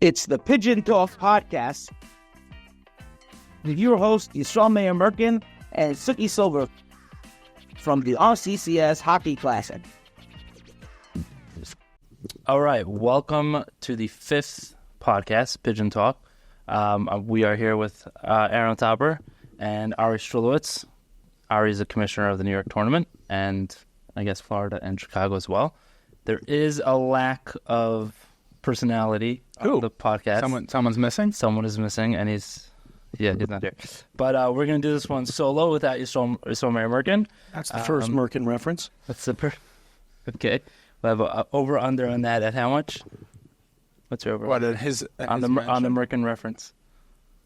It's the Pigeon Talk podcast with your host, Yisrael Meir Merkin and Suki Silver from the RCCS Hockey Classic. All right, welcome to the fifth podcast, Pigeon Talk. We are here with Aaron Tauber and Ari Strulowitz. Ari is a commissioner of the New York tournament, and I guess Florida and Chicago as well. There is a lack of personality on the podcast. Someone's missing? Someone is missing, and he's not here. But we're going to do this one solo without Yisrael Meir Merkin. That's the first Merkin reference. That's the okay. We have a over-under on that at how much? What's your over? What, on the Merkin reference?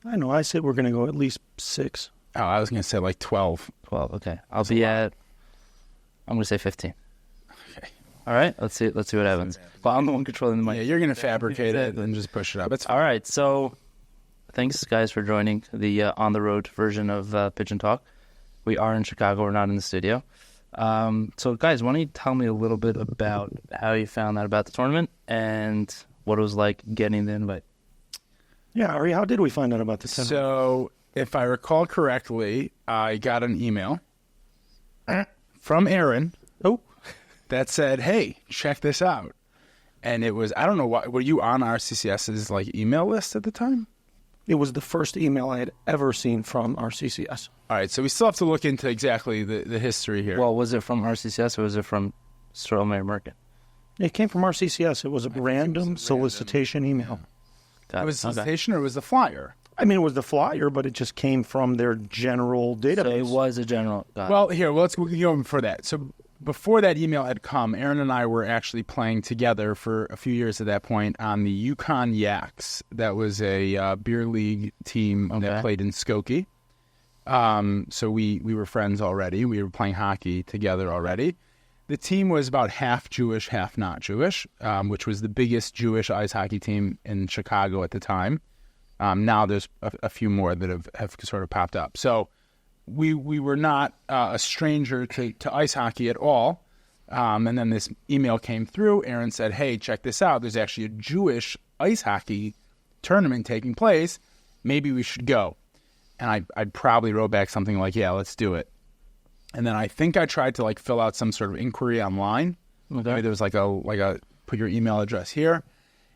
I know. I said we're going to go at least 6. Oh, I was going to say like 12. 12, okay. I'm going to say 15. Okay. All right, let's see what happens. Well, I'm the one controlling the mic. Yeah, you're going to fabricate it and just push it up. It's all right, so thanks, guys, for joining the on-the-road version of Pigeon Talk. We are in Chicago. We're not in the studio. So, guys, why don't you tell me a little bit about how you found out about the tournament and what it was like getting the invite? Yeah, Ari, how did we find out about the tournament? So, if I recall correctly, I got an email from Aaron that said, hey, check this out. And it was, I don't know, were you on RCCS's email list at the time? It was the first email I had ever seen from RCCS. All right, so we still have to look into exactly the history here. Well, was it from RCCS or was it from Yisrael Meir Merkin? It came from RCCS. It was a random solicitation email. It was a solicitation or was the flyer? I mean, it was the flyer, but it just came from their general database. So it was a general... Let's go for that. So before that email had come, Aaron and I were actually playing together for a few years at that point on the Yukon Yaks. That was a beer league team that played in Skokie. So we were friends already. We were playing hockey together already. The team was about half Jewish, half not Jewish, which was the biggest Jewish ice hockey team in Chicago at the time. Now there's a few more that have sort of popped up. So we were not a stranger to ice hockey at all. And then this email came through. Aaron said, hey, check this out. There's actually a Jewish ice hockey tournament taking place. Maybe we should go. And I probably wrote back something like, yeah, let's do it. And then I think I tried to fill out some sort of inquiry online. Okay. Maybe there was a put your email address here.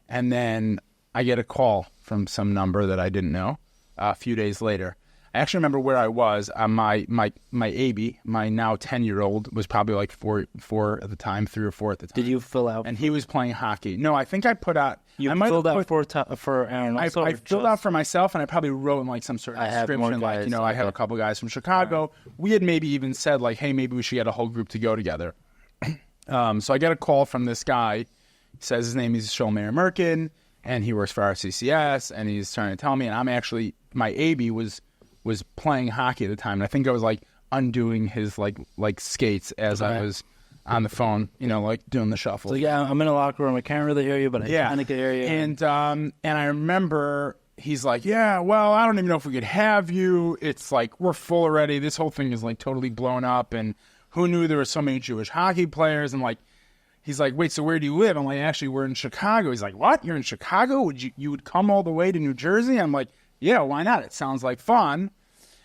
And then I get a call from some number that I didn't know a few days later. I actually remember where I was. My Abby, my now 10-year-old, was probably 4 at the time, 3 or 4 at the time. Did you fill out? And he was playing hockey. No, I think I put out... You filled out for Aaron also? I filled out for myself, and I probably wrote in some sort of description, I have a couple guys from Chicago. Right. We had maybe even said, hey, maybe we should get a whole group to go together. So I get a call from this guy. He says his name is Yisrael Meir Merkin, and he works for RCCS, and he's trying to tell me, and I'm actually... My Abby was playing hockey at the time, and I think I was undoing his skates as I was on the phone, doing the shuffle. So yeah, I'm in a locker room. I can't really hear you, but I kind of can hear you. And I remember he's like, yeah, well, I don't even know if we could have you. It's we're full already. This whole thing is totally blown up, and who knew there were so many Jewish hockey players? And he's like, wait, so where do you live? I'm like, actually, we're in Chicago. He's like, what? You're in Chicago? You would come all the way to New Jersey? I'm like, yeah, why not? It sounds like fun.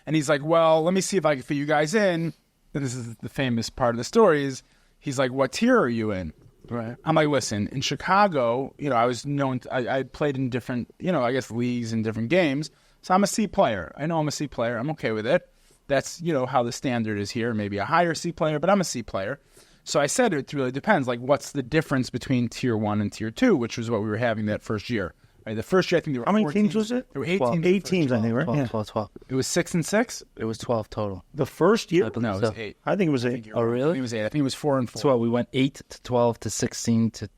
And he's like, well, let me see if I can fit you guys in. And this is the famous part of the story is he's like, what tier are you in? Right. I'm like, listen, in Chicago, I was known, I played in different, leagues and different games. So I'm a C player. I know I'm a C player. I'm okay with it. That's, how the standard is here. Maybe a higher C player, but I'm a C player. So I said it really depends. What's the difference between tier 1 and tier 2, which was what we were having that first year. Right, the first year, I think there were How many teams was it? There were 8 12. teams. 8 teams, I think, right? 12. It was 6 and 6? It was 12 total. The first year? No, it was 8. I think it was 8. Oh, really? I think it was 8. I think it was 4 and 4. So we went 8 to 12 to 16 to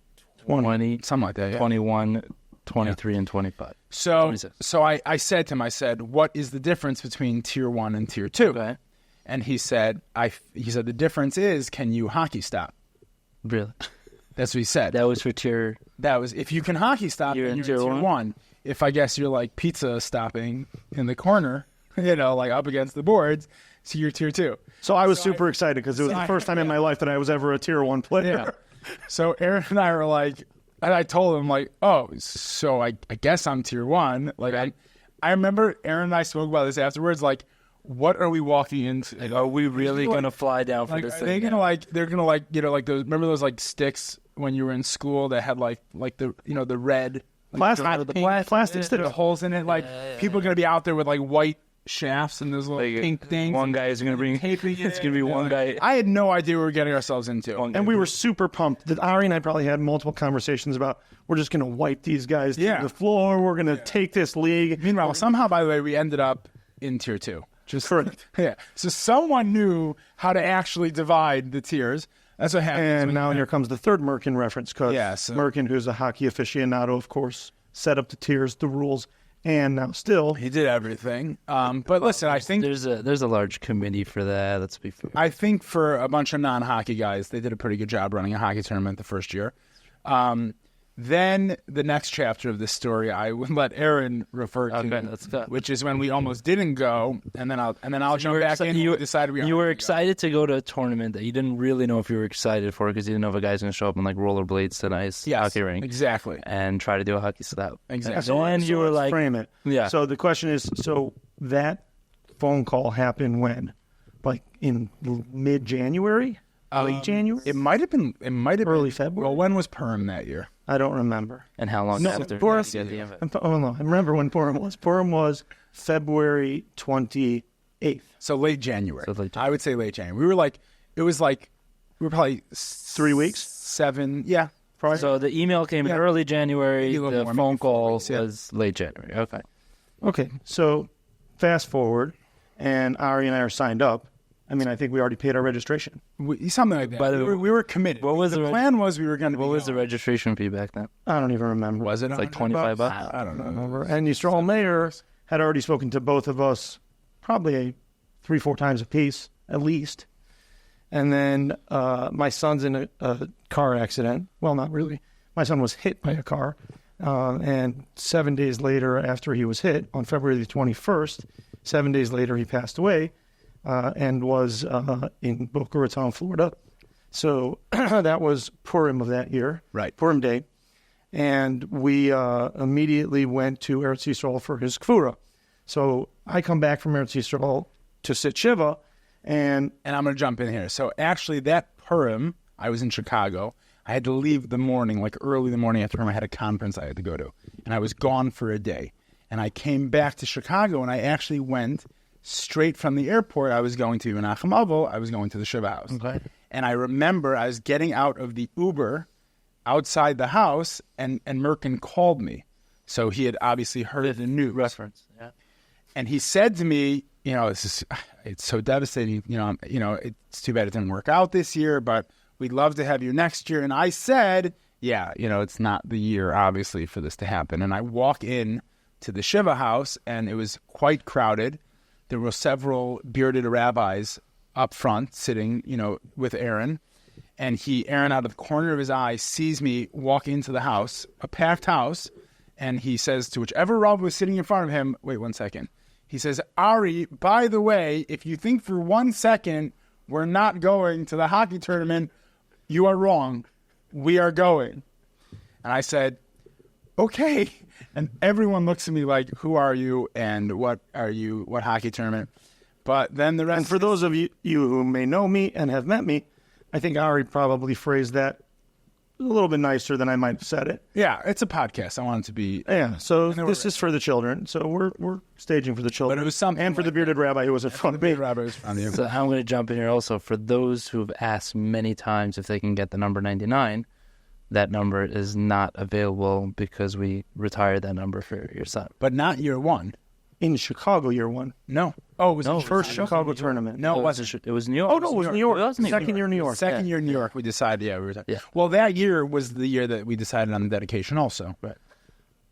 20. Something like that, yeah. 21, 23, and 25. So 26. So I said to him, what is the difference between tier 1 and tier 2? Okay. And he said, the difference is, can you hockey stop? Really? That's what he said. That was for tier... That was, if you can hockey stop, you're then in you're tier in tier 1. If I guess you're pizza stopping in the corner, up against the boards, so you're tier 2. So I was super excited because it was the first time in my life that I was ever a tier 1 player. Yeah. So Aaron and I were like, And I told him, like, oh, so I guess I'm tier 1. Like, I remember Aaron and I spoke about this afterwards. Like, what are we walking into? Like, are we really going to fly down for Like, this are thing? they gonna they're gonna like those? Remember those like sticks when you were in school that had like the the red Plastic, plastic the sticks. holes in it. Like people are gonna be out there with like white shafts and those little pink things. One guy is going to bring. It's going to be one guy. I had no idea what we were getting ourselves into. And we were super pumped. That Ari and I probably had multiple conversations about we're just going to wipe these guys to the floor. We're going to take this league. Meanwhile, somehow, by the way, we ended up in tier 2. Just correct. Yeah. So someone knew how to actually divide the tiers. That's what happened. And now here comes the third Merkin reference, because Merkin, who's a hockey aficionado, of course, set up the tiers, the rules, and now still he did everything. But listen, I think there's a large committee for that. Let's be fair. I think for a bunch of non-hockey guys, they did a pretty good job running a hockey tournament the first year. Then the next chapter of this story, I would let Aaron refer to, let's go. which is when we almost didn't go, and then I'll jump back in. You decided you were excited to go to a tournament that you didn't really know if you were excited for, because you didn't know if a guy's going to show up on like rollerblades to a nice hockey rink, exactly, and try to do a hockey slap. Exactly. So then you were like, frame it. Yeah. So the question is, so that phone call happened when? Like in mid-January? Late January? It might have been early February. Well, when was Perm that year? I don't remember. And how long after? Purim, did you get the invite? I remember when Purim was. Purim was February 28th. So late January. So late I would say late January. We were probably 3 weeks? 7. Yeah. Probably. So the email came in early January. Maybe a little The more, phone maybe 4 call weeks, was late January. Okay. Okay, so fast forward, and Ari and I are signed up. I mean, I think we already paid our registration. Something like that. By the way, we were committed. what was the the plan? Was we were going to. What was the registration fee back then? I don't even remember. Was it like $100? $25? I don't know. And Yisrael Mayer had already spoken to both of us probably 3-4 times a piece, at least. And then my son's in a car accident. Well, not really. My son was hit by a car. And 7 days later, after he was hit, on February the 21st, 7 days later, he passed away and was in Boca Raton, Florida. So that was Purim of that year. Right. Purim Day. And we immediately went to Eretz Yisrael for his Kfura. So I come back from Eretz Yisrael to sit Shiva, and I'm going to jump in here. So actually, that Purim, I was in Chicago. I had to leave the morning, like early the morning after Purim. I had a conference I had to go to, and I was gone for a day. And I came back to Chicago, and I actually went straight from the airport. I was going to Menachem Avil. I was going to the Shiva house. Okay. And I remember I was getting out of the Uber outside the house, and Merkin called me. So he had obviously heard the news. Reference. Yeah. And he said to me, it's so devastating. It's too bad it didn't work out this year, but we'd love to have you next year. And I said, it's not the year, obviously, for this to happen. And I walk in to the Shiva house, and it was quite crowded. There were several bearded rabbis up front sitting, with Aaron. And Aaron, out of the corner of his eye, sees me walk into the house, a packed house, and he says to whichever Rav was sitting in front of him, wait 1 second. He says, Ari, by the way, if you think for 1 second we're not going to the hockey tournament, you are wrong. We are going. And I said, okay. And everyone looks at me like, who are you and what are you, what hockey tournament? But then the rest... And for those of you who may know me and have met me, I think Ari probably phrased that a little bit nicer than I might have said it. Yeah, it's a podcast. I want it to be... Yeah, so this is for the children. So we're staging for the children. But it was something... And for the bearded rabbi who was in front of me. So I'm going to jump in here also. For those who've asked many times if they can get the number 99, that number is not available because we retired that number for your son. But not year one. In Chicago, year one. No. Oh, it was the First Chicago tournament. No, it wasn't. It was New York. Oh, no, it was New York. It was New York. Second year New York. Second year in New York, we decided, we were... Yeah. Well, that year was the year that we decided on the dedication also. Right.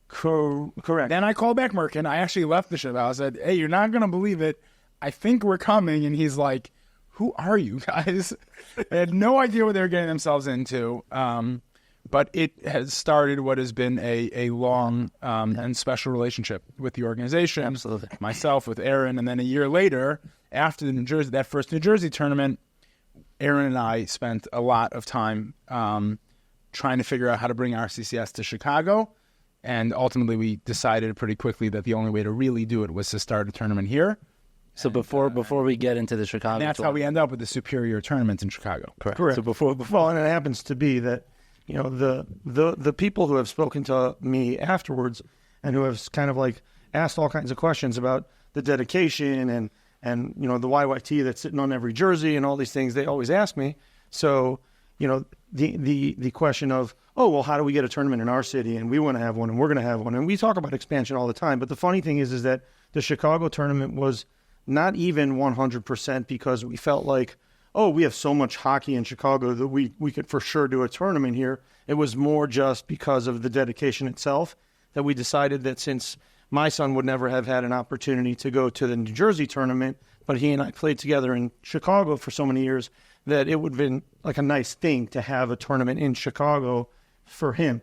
Correct. Then I called back Merkin. I actually left the ship. I said, hey, you're not going to believe it. I think we're coming. And he's like, who are you guys? They had no idea what they were getting themselves into. But it has started what has been a long and special relationship with the organization. Absolutely. Myself, with Aaron. And then a year later, after that first New Jersey tournament, Aaron and I spent a lot of time trying to figure out how to bring RCCS to Chicago. And ultimately, we decided pretty quickly that the only way to really do it was to start a tournament here. So before we get into the Chicago, And that's how we end up with the Superior tournament in Chicago. Correct. So before Well, and it happens to be that, the people who have spoken to me afterwards and who have kind of like asked all kinds of questions about the dedication and the YYT that's sitting on every jersey and all these things, they always ask me. So, the question of, oh, well, how do we get a tournament in our city? And we want to have one, and we're going to have one. And we talk about expansion all the time. But the funny thing is that the Chicago tournament was not even 100% because we felt like, oh, we have so much hockey in Chicago that we could for sure do a tournament here. It was more just because of the dedication itself that we decided that since my son would never have had an opportunity to go to the New Jersey tournament, but he and I played together in Chicago for so many years, that it would have been like a nice thing to have a tournament in Chicago for him.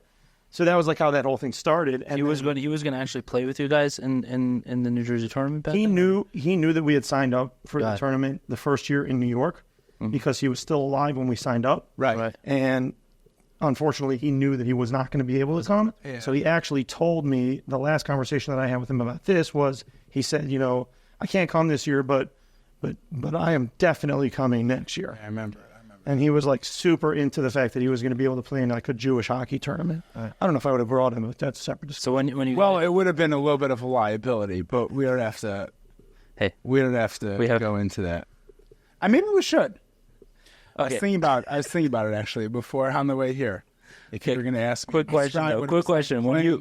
So that was like how that whole thing started. And he was going to actually play with you guys in the New Jersey tournament back he then? knew that we had signed up for the tournament the first year in New York because he was still alive when we signed up. Right. And unfortunately, he knew that he was not going to be able to come. Yeah. So he actually told me, the last conversation that I had with him about this was, he said, I can't come this year, but I am definitely coming next year. I remember. And he was like super into the fact that he was going to be able to play in like a Jewish hockey tournament. I don't know if I would have brought him, but that's a separate discussion. So when you Well, it would have been a little bit of a liability, but we don't have to. Hey, we don't have to go into that. Maybe we should. I was thinking about it actually before on the way here. If you were going to ask, quick question. When you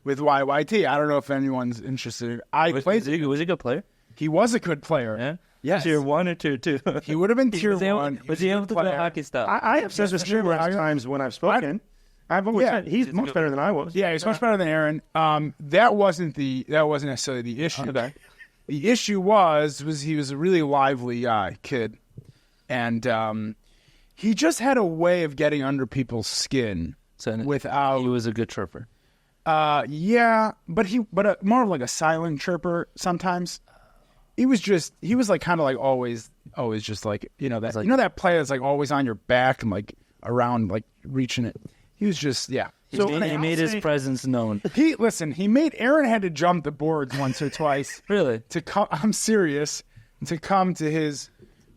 with YYT, I don't know if anyone's interested. Was he a good player? He was a good player. Yeah. Yes. Tier 1 or Tier 2? He would have been Tier 1. Was he able to play hockey style? I have said this numerous times when I've spoken. I've always said he's much better than I was. Yeah, he's much better than Aaron. That wasn't necessarily the issue. Okay. The issue was he was a really lively kid, and he just had a way of getting under people's skin. Without he was a good chirper. Yeah, but more of like a silent chirper sometimes. He was like kind of like always just like that player that's like always on your back and like around like reaching it. He was just So he made his presence known. Aaron had to jump the boards once or twice. Really? To come, I'm serious, to come to his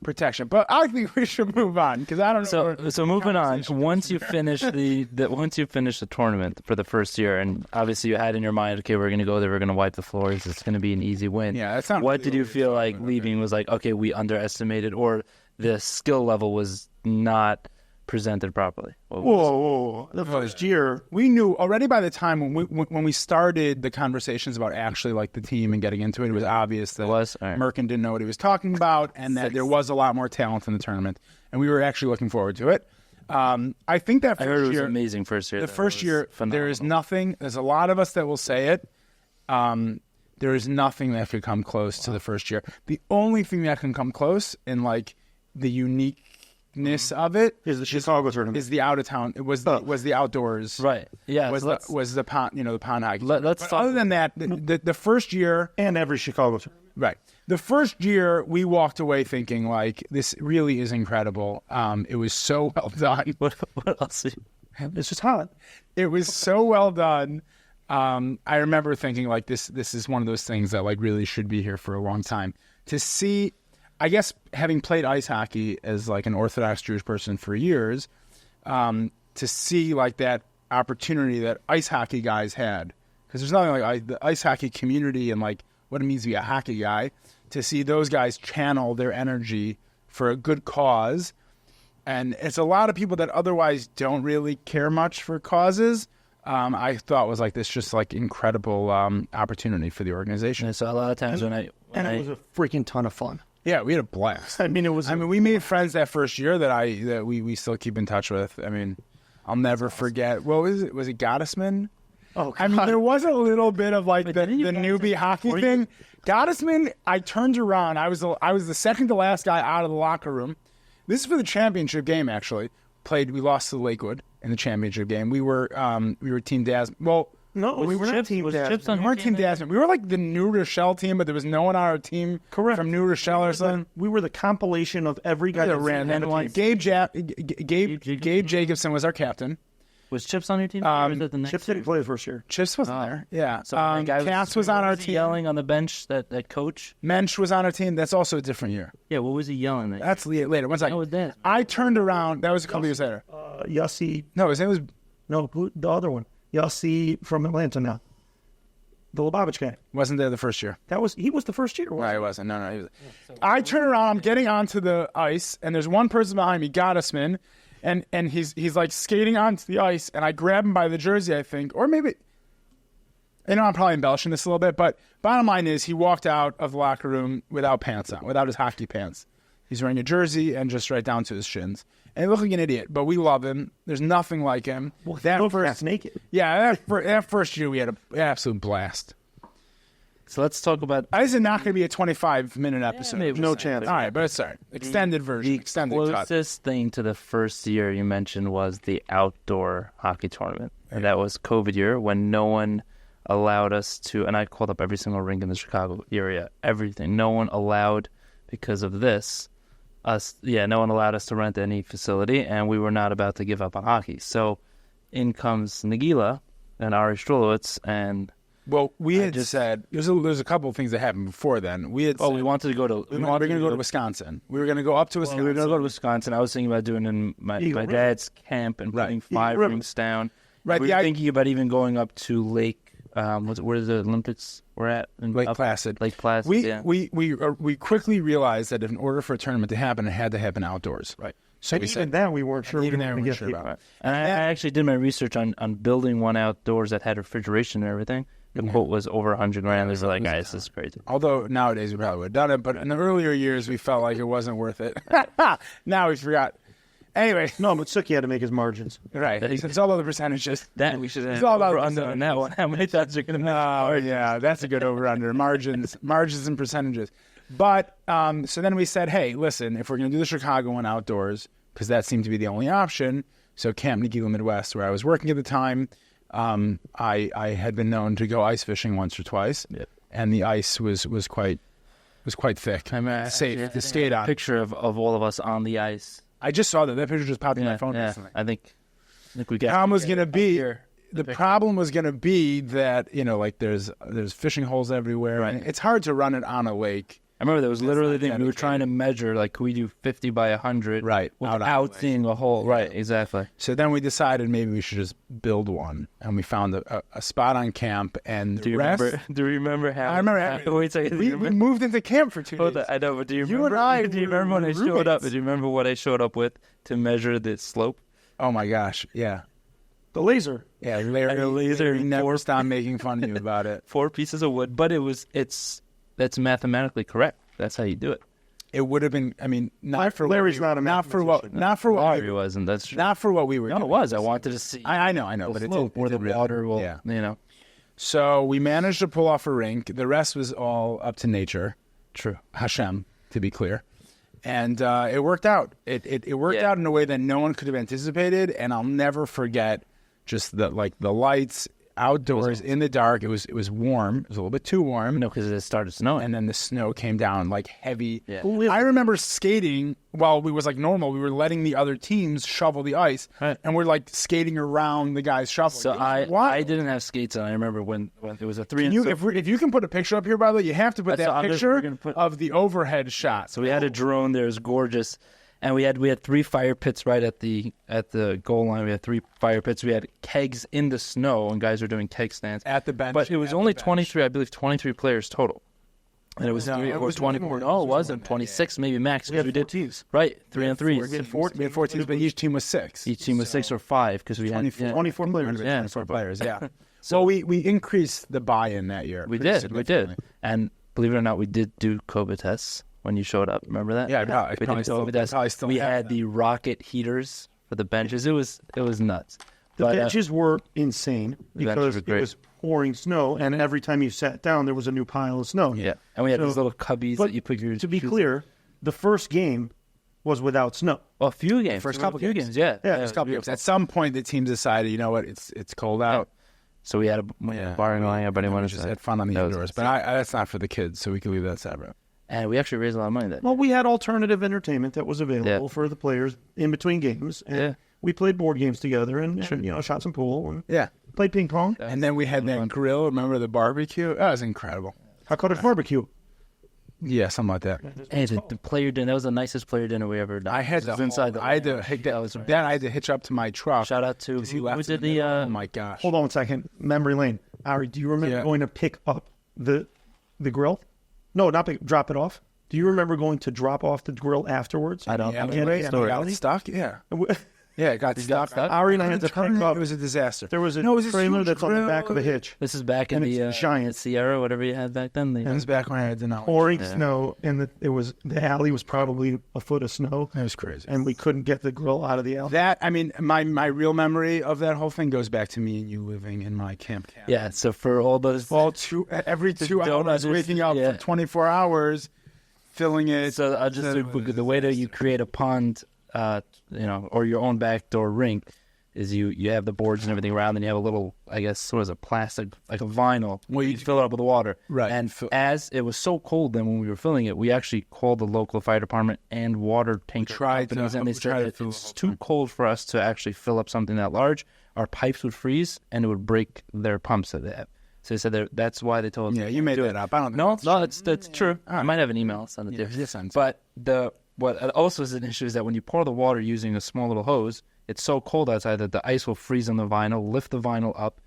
protection. But I think we should move on because I don't know. So moving on. Once you finish the tournament for the first year, and obviously you had in your mind, okay, we're going to go there, we're going to wipe the floors, it's going to be an easy win. Yeah, that's not. What really did you feel like leaving was like? Okay, we underestimated, or the skill level was not presented properly. Whoa! The first year, we knew already by the time when we started the conversations about actually like the team and getting into it, it was obvious that Merkin didn't know what he was talking about, and that there was a lot more talent in the tournament, and we were actually looking forward to it. I think that I heard it was amazing first year. The first year, phenomenal. There is nothing. There's a lot of us that will say it. There is nothing that could come close to the first year. The only thing that can come close in like the uniqueness of it is the Chicago tournament. Is the out of town. It was the outdoors. Right. Yeah. Was the pond the pond hockey. Let's talk. Other than that, the first year and every Chicago tournament. Right. The first year we walked away thinking like this really is incredible. It was so well done. What else? It's just hot. It was so well done. I remember thinking like this is one of those things that like really should be here for a long time. To see, I guess having played ice hockey as like an Orthodox Jewish person for years, to see like that opportunity that ice hockey guys had, because there's nothing like the ice hockey community and like what it means to be a hockey guy, to see those guys channel their energy for a good cause. And it's a lot of people that otherwise don't really care much for causes. I thought was like this just like incredible opportunity for the organization. And so a lot of times it was a freaking ton of fun. Yeah, we had a blast. I mean, we made friends that first year that we still keep in touch with. I mean, I'll never forget. What was it? Was it Gottesman? Oh, God. I mean, there was a little bit of like the newbie hockey thing. Gottesman, I turned around. I was the second to last guy out of the locker room. This is for the championship game, actually. We lost to Lakewood in the championship game. We were Team Daz. Well, No, we were not Team Dasman. Chips on We your weren't Team team? Dasman. We were like the New Rochelle team, but there was no one on our team from New Rochelle or something. We were the compilation of every guy that ran that team. Gabe Jacobson was our captain. Was Chips on your team? Or was that the next Chips didn't play the first year. Chips wasn't there. Yeah. So the guy Katz was on our was he team. yelling on the bench, that coach. Mensch was on our team. That's also a different year. Yeah, what was he yelling at? That's later. One second. That was that. I turned around. That was a couple years later. Yossi, No, his name was the other one. Yossi from Atlanta now. The Lubavitch guy. wasn't there the first year. He was the first year. No, he wasn't. No, he was. I turn around. I'm getting onto the ice, and there's one person behind me, Gottesman, and he's like skating onto the ice, and I grab him by the jersey, I think, or maybe. I'm probably embellishing this a little bit, but bottom line is he walked out of the locker room without pants on, without his hockey pants. He's wearing a jersy and just right down to his shins. And he looked like an idiot, but we love him. There's nothing like him. Well, that first naked. Yeah, that first year we had an absolute blast. So let's talk about This is not going to be a 25-minute episode. maybe No we'll chance. All right, but it's all right. Extended version. Extended cut. closest thing to the first year you mentioned was the outdoor hockey tournament. And that was COVID year when no one allowed us to, and I called up every single rink in the Chicago area, everything. No one allowed, because of this, no one allowed us to rent any facility, and we were not about to give up on hockey. So in comes Nagila and Ari Strulowitz, and Well, we had said there's a couple of things that happened before then. We had said, we wanted to go to we were going to go to Wisconsin. We were going to go up to Wisconsin. we were going to go to Wisconsin. I was thinking about doing it in my dad's camp and putting 5 rinks down. Right, We were thinking about even going up to Lake. Where the Olympics were at? Lake Placid. Lake Placid. We quickly realized that in order for a tournament to happen, it had to happen outdoors. Right. So And we even said that we weren't sure. even we there were we gonna weren't get sure people. about. And I actually did my research on building one outdoors that had refrigeration and everything. The quote was over $100,000. They were like, guys, this is crazy. Although nowadays we probably would have done it, but in the earlier years we felt like it wasn't worth it. Now we forgot. Anyway, No, but Suki had to make his margins. right. It's all about the percentages. That we should have It's all about under on that one. How many times are going to make? Oh, yeah, that's a good over-under. Margins and percentages. But so then we said, hey, listen, if we're going to do the Chicago one outdoors, because that seemed to be the only option, so Camp Nagila Midwest, where I was working at the time, I had been known to go ice fishing once or twice, and the ice was quite thick. Safe to skate on. Picture of all of us on the ice. I just saw that picture just popped in my phone Yeah. recently. I think we got. Problem was going to be the problem was going to be that like there's fishing holes everywhere, Right. and it's hard to run it on a lake. I remember there was literally not the thing we were trying to measure, like, could we do 50 by 100 Right, out on the without lake. seeing a hole? Right, exactly. So then we decided maybe we should just build one, and we found a spot on camp. And Do you remember how? I remember. Wait a second. We moved into camp for 2 days. I know, but do you You remember? and I do you remember when I were showed up? roommates. Do you remember what I showed up with to measure the slope? Oh my gosh, yeah, The laser. yeah. Larry never stopped making fun of you about it. 4 pieces of wood, but that's mathematically correct. That's how you do it. It would have been. I mean, Larry's not a mathematician. not for what Larry wasn't. That's true. not for what we were. No, it doing. was. I wanted to see I know, but the it slope did, where it the did really. water will. Yeah. So we managed to pull off a rink. The rest was all up to nature. True. Hashem, to be clear. And it worked out. It worked out in a way that no one could have anticipated. And I'll never forget just the lights outdoors in the dark. It was warm. It was a little bit too warm. No, because it started snowing. And then the snow came down like heavy. Yeah. I remember skating while we was like normal. We were letting the other teams shovel the ice, Right. and we're like skating around the guys shoveling. So It was I wild. didn't have skates on. I remember when it was a 3 Can and you, so, if you can put a picture up here, by the way, you have to put That's- that I'm just picture gonna put- of the overhead shot. so we had a drone there. It was gorgeous, and we had 3 fire pits right at the goal line. We had 3 fire pits. We had kegs in the snow, and guys were doing keg stands At the bench. But it was only 23, I believe, 23 players total. And it was No, 3 it or was 20. more. No, it It was wasn't. more than that, 26 maybe max. We had 'cause 4 did teams. right 3 and 3. We had 4 teams, but each team was 6. Each team was 6 or 5 because we had 24. 24 players. Yeah, 24 players, yeah. So- So we increased the buy-in that year. We pretty did, significantly. and believe it or not, we did do COVID tests when you showed up. Remember that? Yeah, I we probably did still- COVID tests. probably still We have had them. the rocket heaters for the benches. It was nuts. The But, benches were insane benches because were it great. was pouring snow, and every time you sat down, there was a new pile of snow. yeah, and we had So- these little cubbies But that you put your. to be shoes- clear, the first game was without snow. well, a few games, First There were couple a few games. games, yeah, First couple games. At some point, the team decided, you know what, it's cold out. So we had a bar going. Everybody wanted just to had fun on the that was indoors. nice. But that's not for the kids, so we can leave that separate. And we actually raised a lot of money that. Well, we had alternative entertainment that was available for the players in between games. And we played board games together and shot some pool and played ping pong. And then we had that grill. Remember the barbecue? That was incredible. How called it barbecue? Yeah, something like that. Hey, the player dinner. That was the nicest player dinner we ever done. I had It was inside the. I had to hitch up to my truck. Shout out to He who left did in the. oh my gosh! Hold on 1 second. Memory lane. Ari, do you remember going to pick up the grill? No, not drop it off. Do you remember going to drop off the grill afterwards? I don't. Yeah, I don't got stuck. Yeah, it got stuck. Ari and I had to pick up. It was a disaster. There was a it was trailer huge that's on the grill. back of a hitch. This is back in the giant Sierra, whatever you had back then. It was back when I had to know. Pouring snow, and the alley was probably a foot of snow, It was crazy. and we couldn't get the grill out of the alley. That I mean, my real memory of that whole thing goes back to me and you living in my camp cabin. Yeah. So for all those. Every 2 hours, donuts, waking up for 24 hours, filling it. So I'll just the way that you create a pond, or your own backdoor rink, is you have the boards and everything around, and you have a little, I guess, what is it, plastic, like a vinyl. Well, you fill it up with water. Right. And as it was so cold then when we were filling it, we actually called the local fire department and water tanker companies, and they said it's too cold for us to actually fill up something that large. Our pipes would freeze, and it would break their pumps that they have. So they said that's why they told us. Yeah, you made that up. I don't No, that's true. I might have an email. I'll send it to you. But what also is an issue is that when you pour the water using a small little hose, it's so cold outside that the ice will freeze on the vinyl, lift the vinyl up,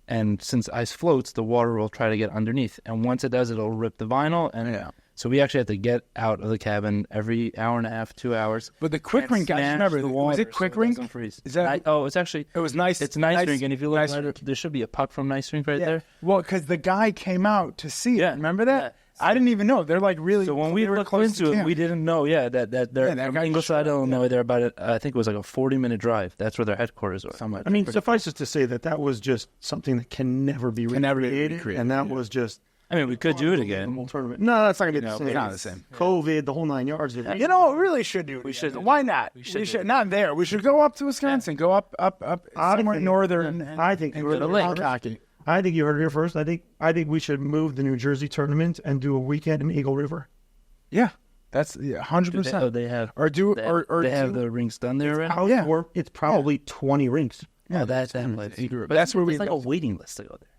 and since ice floats, the water will try to get underneath. And once it does, it'll rip the vinyl. And so we actually have to get out of the cabin every hour and a half, 2 hours. But the quick rink, guys, remember, was it quick rink? Freeze. Is that? It's actually. It was nice. It's nice rink, and if you look nice right, there should be a puck from nice rink right there. Well, because the guy came out to see it. Yeah. Remember that? Yeah. I didn't even know. They're like really. So when we looked into it, we didn't know. Yeah, that they're that from guy Ingleside, Illinois. They're about I think it was like a 40-minute drive. That's where their headquarters were. I mean, suffice it to say that was just something that can never be recreated, and that was just. I mean, we could do it again. Tournament. No, that's not going to be the same. It's not the same. COVID, the whole 9 yards. You know, we really should do it. We should. Why not? We should. Not there. We should go up to Wisconsin. Go up somewhere northern. I think and the lake hockey. I think you heard it here first. I think we should move the New Jersey tournament and do a weekend in Eagle River. Yeah, that's 100%. They have they have the rinks done there already. It's probably 20 rinks. Yeah, that's that place. But that's where it's like a waiting list to go there.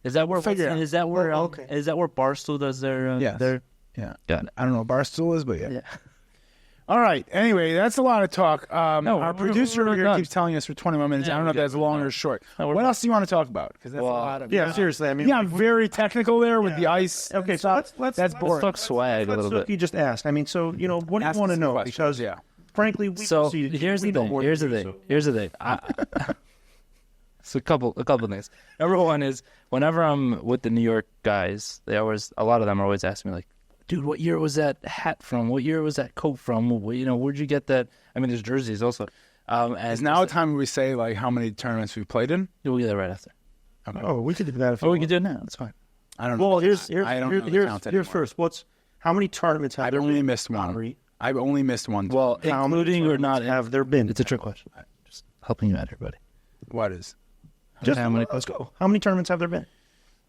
Is that where? Is that where? Is that where Barstool does their? Yeah. Got it. I don't know what Barstool is, but yeah. All right. Anyway, that's a lot of talk. Our producer here keeps telling us for 21 minutes. I don't know if that's long or short. What else do you want to talk about? Because that's a lot of. Yeah, seriously. I mean, I'm very technical there with the ice. Okay, so that's boring. Let's talk swag a little bit. You just asked. I mean, so what do you want to know? Because frankly, here's the thing. So a couple of things. Number one is whenever I'm with the New York guys, a lot of them are always asking me like, dude, what year was that hat from? What year was that coat from? Where'd you get that? I mean, there's jerseys also. Is now a time where we say like how many tournaments we've played in? We'll get that right after. Okay. Oh, we could do that. We can do it now. That's fine. I don't know. Well, here's first. How many tournaments have I've only missed one. I've only missed one. Well, including or not, have there been? It's a trick question. Just helping you out, everybody. What is? Let's go. How many tournaments have there been?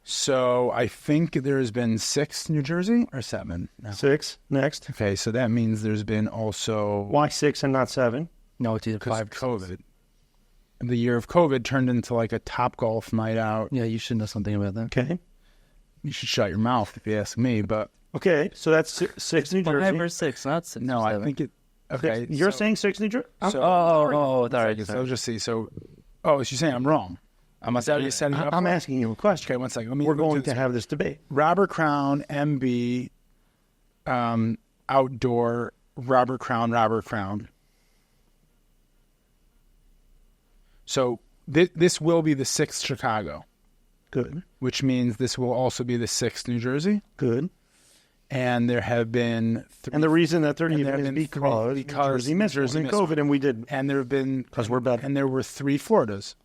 So I think there's been 6 New Jersey or 7. No. 6. Next. Okay, so that means there's been also. Why 6 and not 7? No, it's either 5. COVID. And the year of COVID turned into like a Top Golf night out. Yeah, you should know something about that. Okay. You should shut your mouth if you ask me. But okay, so that's 6 New Jersey. 5 or 6, not 6. No, I think it. Okay, you're saying 6 New Jersey. So, all right. So just see. So, you're saying I'm wrong. I'm asking you a question. Okay, one second. We're going to have this debate. Robert Crown, MB, outdoor, Robert Crown. So this will be the 6th Chicago. Good. Which means this will also be the 6th New Jersey. Good. And there have been 3. And the reason that they're even is because New Jersey missed COVID, and we did. And there have been because we're better. And there were 3 Floridas.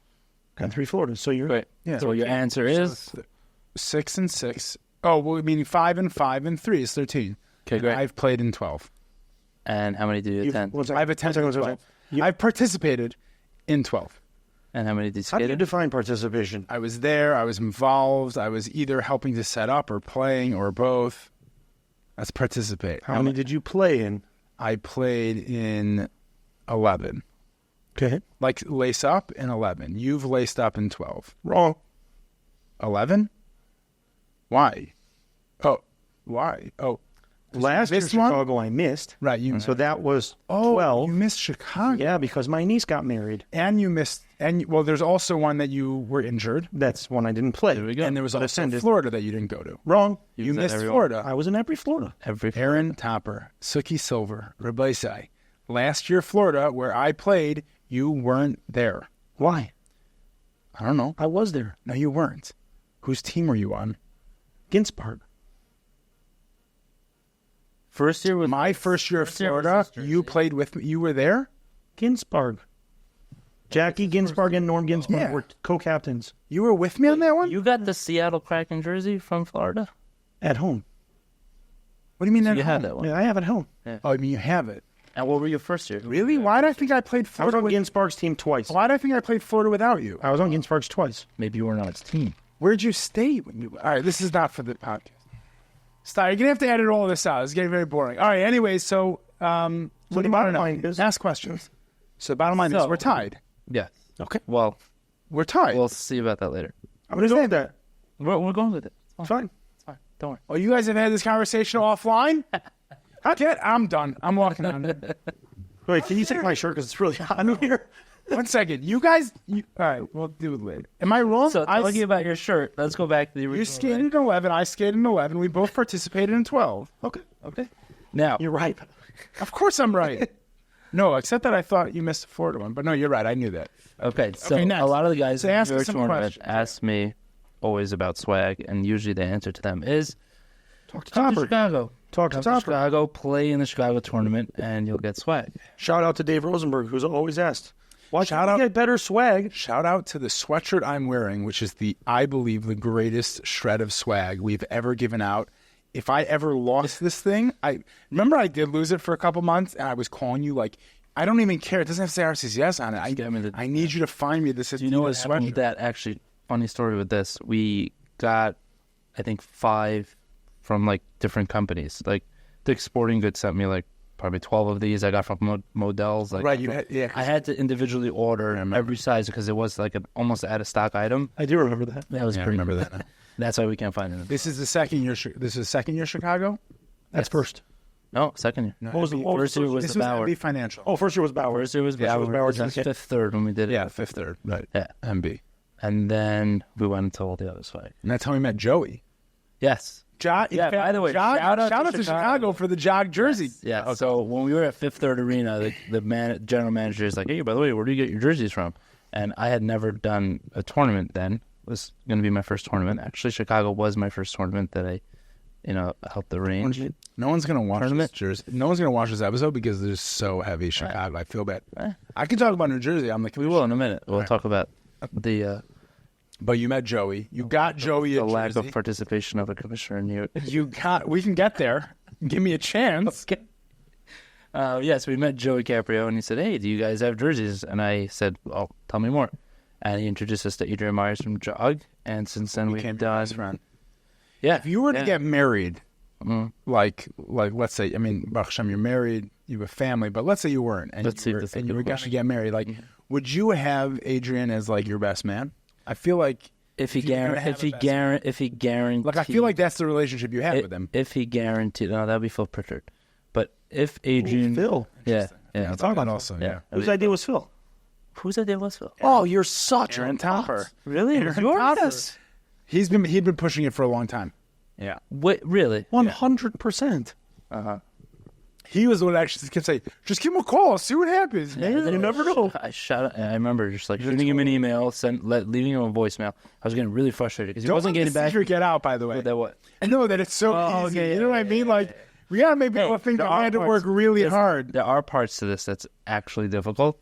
And 3 Floridas. So you're right. Yeah. So your answer is 6 and 6. Oh, well, meaning 5 and 5 and 3 is 13. Okay, great. I've played in 12. And how many do you attend? I've attended 12. I've participated in 12. And how many did you How do you skate? define participation? I was there. I was involved. I was either helping to set up or playing or both. That's participate. How many did you play in? I played in 11. Okay. Like lace up in 11. You've laced up in 12. Wrong. 11? Why? Oh, why? Oh, Last year this one? Chicago I missed. Right. You So that was 12. 12. You missed Chicago. Yeah, because my niece got married. And you missed. And well, there's also one that you were injured. That's one I didn't play. There we go. And there was also ascended. Florida that you didn't go to. Wrong. You was at missed every one. Florida. I was in every Florida. Every Aaron Topper, Suki Silver, Rabbi Sai. Last year, Florida, where I played, you weren't there. Why? I don't know. I was there. No, you weren't. Whose team were you on? Ginsburg. first year was My first year of First year was Florida, this you jersey. played with me. You were there? Ginsburg. Jackie Ginsburg and Norm Ginsburg Yeah. were co-captains You were with me on that one? You got the Seattle Kraken jersey from Florida? at home. What do you mean that? You had that one. Yeah, I have it at home. Oh, I mean, you have it. And what were your first year? Really? Why did I think I played I was Florida on with... Ginsburg's team twice. Why did I think I played Florida without you? I was on Ginsburg's twice. Maybe you weren't on its team. Where'd you stay when you... All right, this is not for the podcast. Stop. You're going to have to edit all this out. It's getting very boring. All right, anyways, so... So what do the you want to bottom know? line is- Ask questions. So the bottom line is So- we're tied. Yeah. Okay. Well, We're tied. we'll see about that later. I'm going to go with that. We're going with it. It's fine. Fine. It's fine. Don't worry. Oh, you guys have had this conversation offline? I'm done. I'm walking on. Wait, can you take my shirt because it's really hot in here? 1 second. You guys... all right, we'll do it later. Am I wrong? So talking about your shirt, let's go back to the original. You skated in 11. I skated in 11. We both participated in 12. Okay. Okay. Now, You're right. Of course I'm right. No, except that I thought you missed the Florida one. But no, you're right. I knew that. okay, so Okay, next. a lot of the guys So in ask your us some tournament questions. ask me always about swag, and usually the answer to them is Talk to come to Topper. Chicago. Talk to Come to Topper. Chicago, play in the Chicago tournament, and you'll get swag. Shout out to Dave Rosenberg, who's always asked, why Shout can't out- we get better swag? Shout out to the sweatshirt I'm wearing, which is I believe, the greatest shred of swag we've ever given out. If I ever lost this thing, I did lose it for a couple months, and I was calling you like, I don't even care. It doesn't have to say RCCS on it. get me the- I need you to find me this. Do you know what happened sweatshirt. with that? Actually, funny story with this. We got, I think, 5 from like different companies. Like Dick's Sporting Goods sent me like probably 12 of these. I got from Models. Like, Right, you had, yeah. I had to individually order every size because it was like an almost out of stock item. I do remember that. That was I pretty. remember that now. That's why we can't find it. This is the second year. This is second year Chicago. That's first. No, second year. No, What was the- what First year was this the was Bauer. MB Financial. Oh, first year was Bauer. First year was Yeah, it Bauer. was Bauer This was jacket. fifth third when we did it. Yeah, fifth third. Right. Yeah. MB. And then we went into all the other swag. And that's how we met Joey. Yes. Jog, Yeah, by the way, shout out to Chicago for the jog jersey. Yeah. So when we were at Fifth Third Arena, the general manager is like, "Hey, by the way, where do you get your jerseys from?" And I had never done a tournament then. It was going to be my first tournament. Actually, Chicago was my first tournament that I, helped arrange. No one's gonna watch Tournament? this jersey. No one's gonna watch this episode because they're so heavy. Chicago. I feel bad. Eh. I can talk about New Jersey. I'm like, We will in a minute. We'll Right. talk about the But you met Joey. You got Joey a lack jersey. of participation of a commissioner in New York. You got. We can get there. Give me a chance. Yes, we met Joey Caprio, and he said, "Hey, do you guys have jerseys?" And I said, "Oh, tell me more." And he introduced us to Adrian Myers from Jog, and since then we've Became your done. best friend. Yeah, If you were to yeah. get married, Mhm. like let's say, I mean, Baruch Hashem, you're married, you have a family, but let's say you weren't, and Let's see you if were, this is a and good you were going to question. get married, like, would you have Adrian as like your best man? I feel like if he if you're gonna have guaranteed, like I feel like that's the relationship you have with him. If he guaranteed, no, that'd be Phil Pritchard. But if Adrian, Phil. yeah, I'll talk about also. Yeah, Whose idea was Phil? Whose idea was Phil? Oh, you're such Aaron Topper. Really? Aaron Yours? Topper. He'd been pushing it for a long time. Yeah. Wait, really? 100%. He was the one that actually kept saying, just give him a call, see what happens. You never know. I remember just like shooting him an email, leaving him a voicemail. I was getting really frustrated because he Don't wasn't let getting the back. secret get out, by the way. With that what? I know that it's so easy. okay, You know what I mean? Like, we got to make people think that I had to work really hard. There are parts to this that's actually difficult.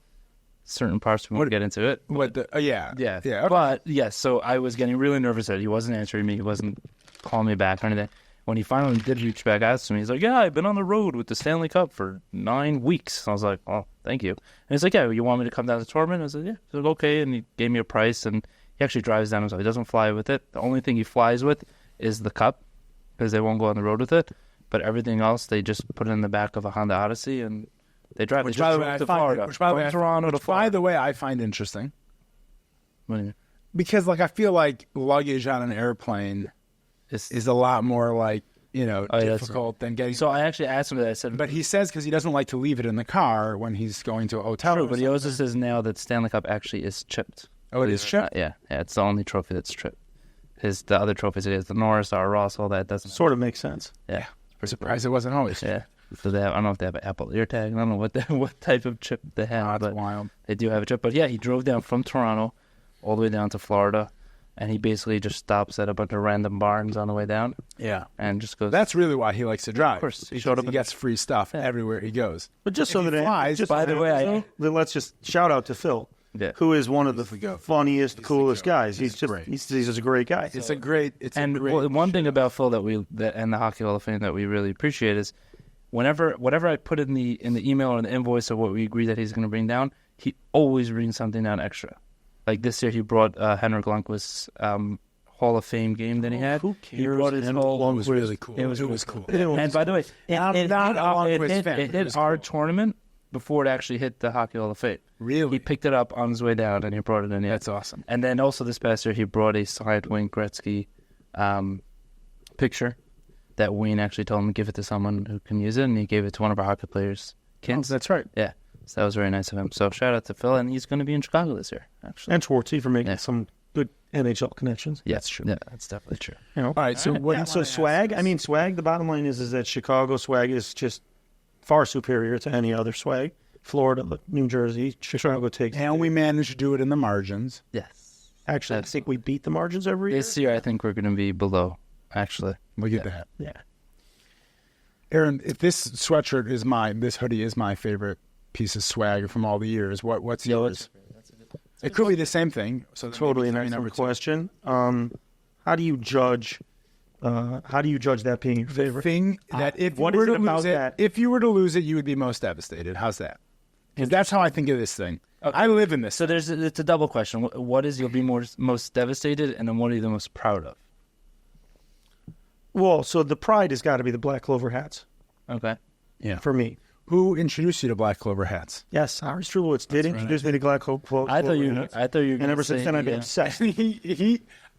Certain parts we won't get into it. What the? Yeah. Yeah. Yeah. Okay. But yes, so I was getting really nervous that he wasn't answering me. He wasn't calling me back or anything. when he finally did reach back out to me, he's like, yeah, I've been on the road with the Stanley Cup for 9 weeks. I was like, oh, thank you. And he's like, yeah, you want me to come down to the tournament? I said, yeah. He's like, okay. And he gave me a price, and he actually drives down himself. He doesn't fly with it. The only thing he flies with is the cup, because they won't go on the road with it. But everything else, they just put it in the back of a Honda Odyssey, and they drive. Which, by the way, I find interesting. What do you mean? Because, like, I feel like luggage on an airplane is a lot more, like, difficult than getting... So I actually asked him that. I said... But he says because he doesn't like to leave it in the car when he's going to a hotel. True, but he also says now that Stanley Cup actually is chipped. Oh, it is chipped? Yeah, it's the only trophy that's chipped. The other trophies, it is the Norris, our Ross, all that doesn't... Sort of makes sense. Yeah. Surprised it wasn't always. Yeah. So I don't know if they have an Apple AirTag. I don't know what type of chip they have. That's wild. They do have a chip. But yeah, he drove down from Toronto all the way down to Florida, and he basically just stops at a bunch of random barns on the way down. Yeah. And just goes... That's really why he likes to drive. Of course. He gets free stuff everywhere he goes. But just so that it flies, just by the way, then let's just shout out to Phil. Yeah. Who is one of the funniest, coolest guys. He's just a great guy. One thing about Phil and the Hockey Hall of Fame that we really appreciate is whatever I put in the email or the invoice of what we agree that he's going to bring down, he always brings something down extra. Like this year, he brought Henrik Lundqvist's Hall of Fame game that he had. Who cares? He brought his whole... It was really cool. It was cool. And by the way, it hit our cool. tournament before it actually hit the Hockey Hall of Fame. Really? He picked it up on his way down, and he brought it in. Yeah. That's awesome. And then also this past year, he brought a signed Wayne Gretzky picture that Wayne actually told him to give it to someone who can use it, and he gave it to one of our hockey players' kids. Oh, that's right. Yeah. So that was very nice of him. So shout out to Phil, and he's going to be in Chicago this year, actually. And Schwartzy for making some good NHL connections. Yeah, that's true. Yeah, that's definitely true. All right. So swag. I mean, swag. The bottom line is that Chicago swag is just far superior to any other swag. Florida, New Jersey, Chicago takes. And we managed to do it in the margins. Yes. Actually, I think we beat the margins every year. This year, I think we're going to be below, actually. Look at that. Yeah. Aaron, if this sweatshirt is this hoodie is my favorite piece of swag from all the years, what's yours? It could be the same thing. So totally an excellent question. How do you judge that being your favorite thing? That if you were to lose it, you would be most devastated. How's that? Because that's how I think of this thing. Okay. I live in this. So it's a double question. What is you'll be most devastated, and then what are you the most proud of? Well, so the pride has got to be the Black Clover hats. Okay. Yeah. For me. Who introduced you to Black Clover hats? Yes, Ari Strulowitz did introduce me to Black Clover hats. I thought you were and ever since then I've been obsessed.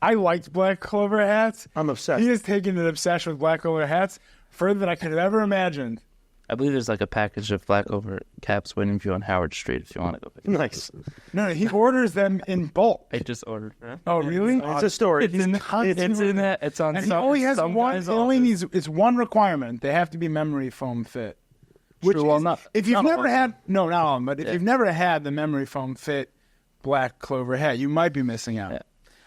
I liked Black Clover hats. I'm obsessed. He has taken an obsession with Black Clover hats further than I could have ever imagined. I believe there's like a package of Black Clover caps waiting for you on Howard Street if you want to go pick them. Nice. No, he orders them in bulk. I just ordered them. Oh, really? It's a story. It's in that. It's on. And he only has one. It only needs. It's one requirement. They have to be memory foam fit. Which True, well, not. If you've never had, no, not all, but if you've never had the memory foam fit Black Clover hat, you might be missing out. Yeah.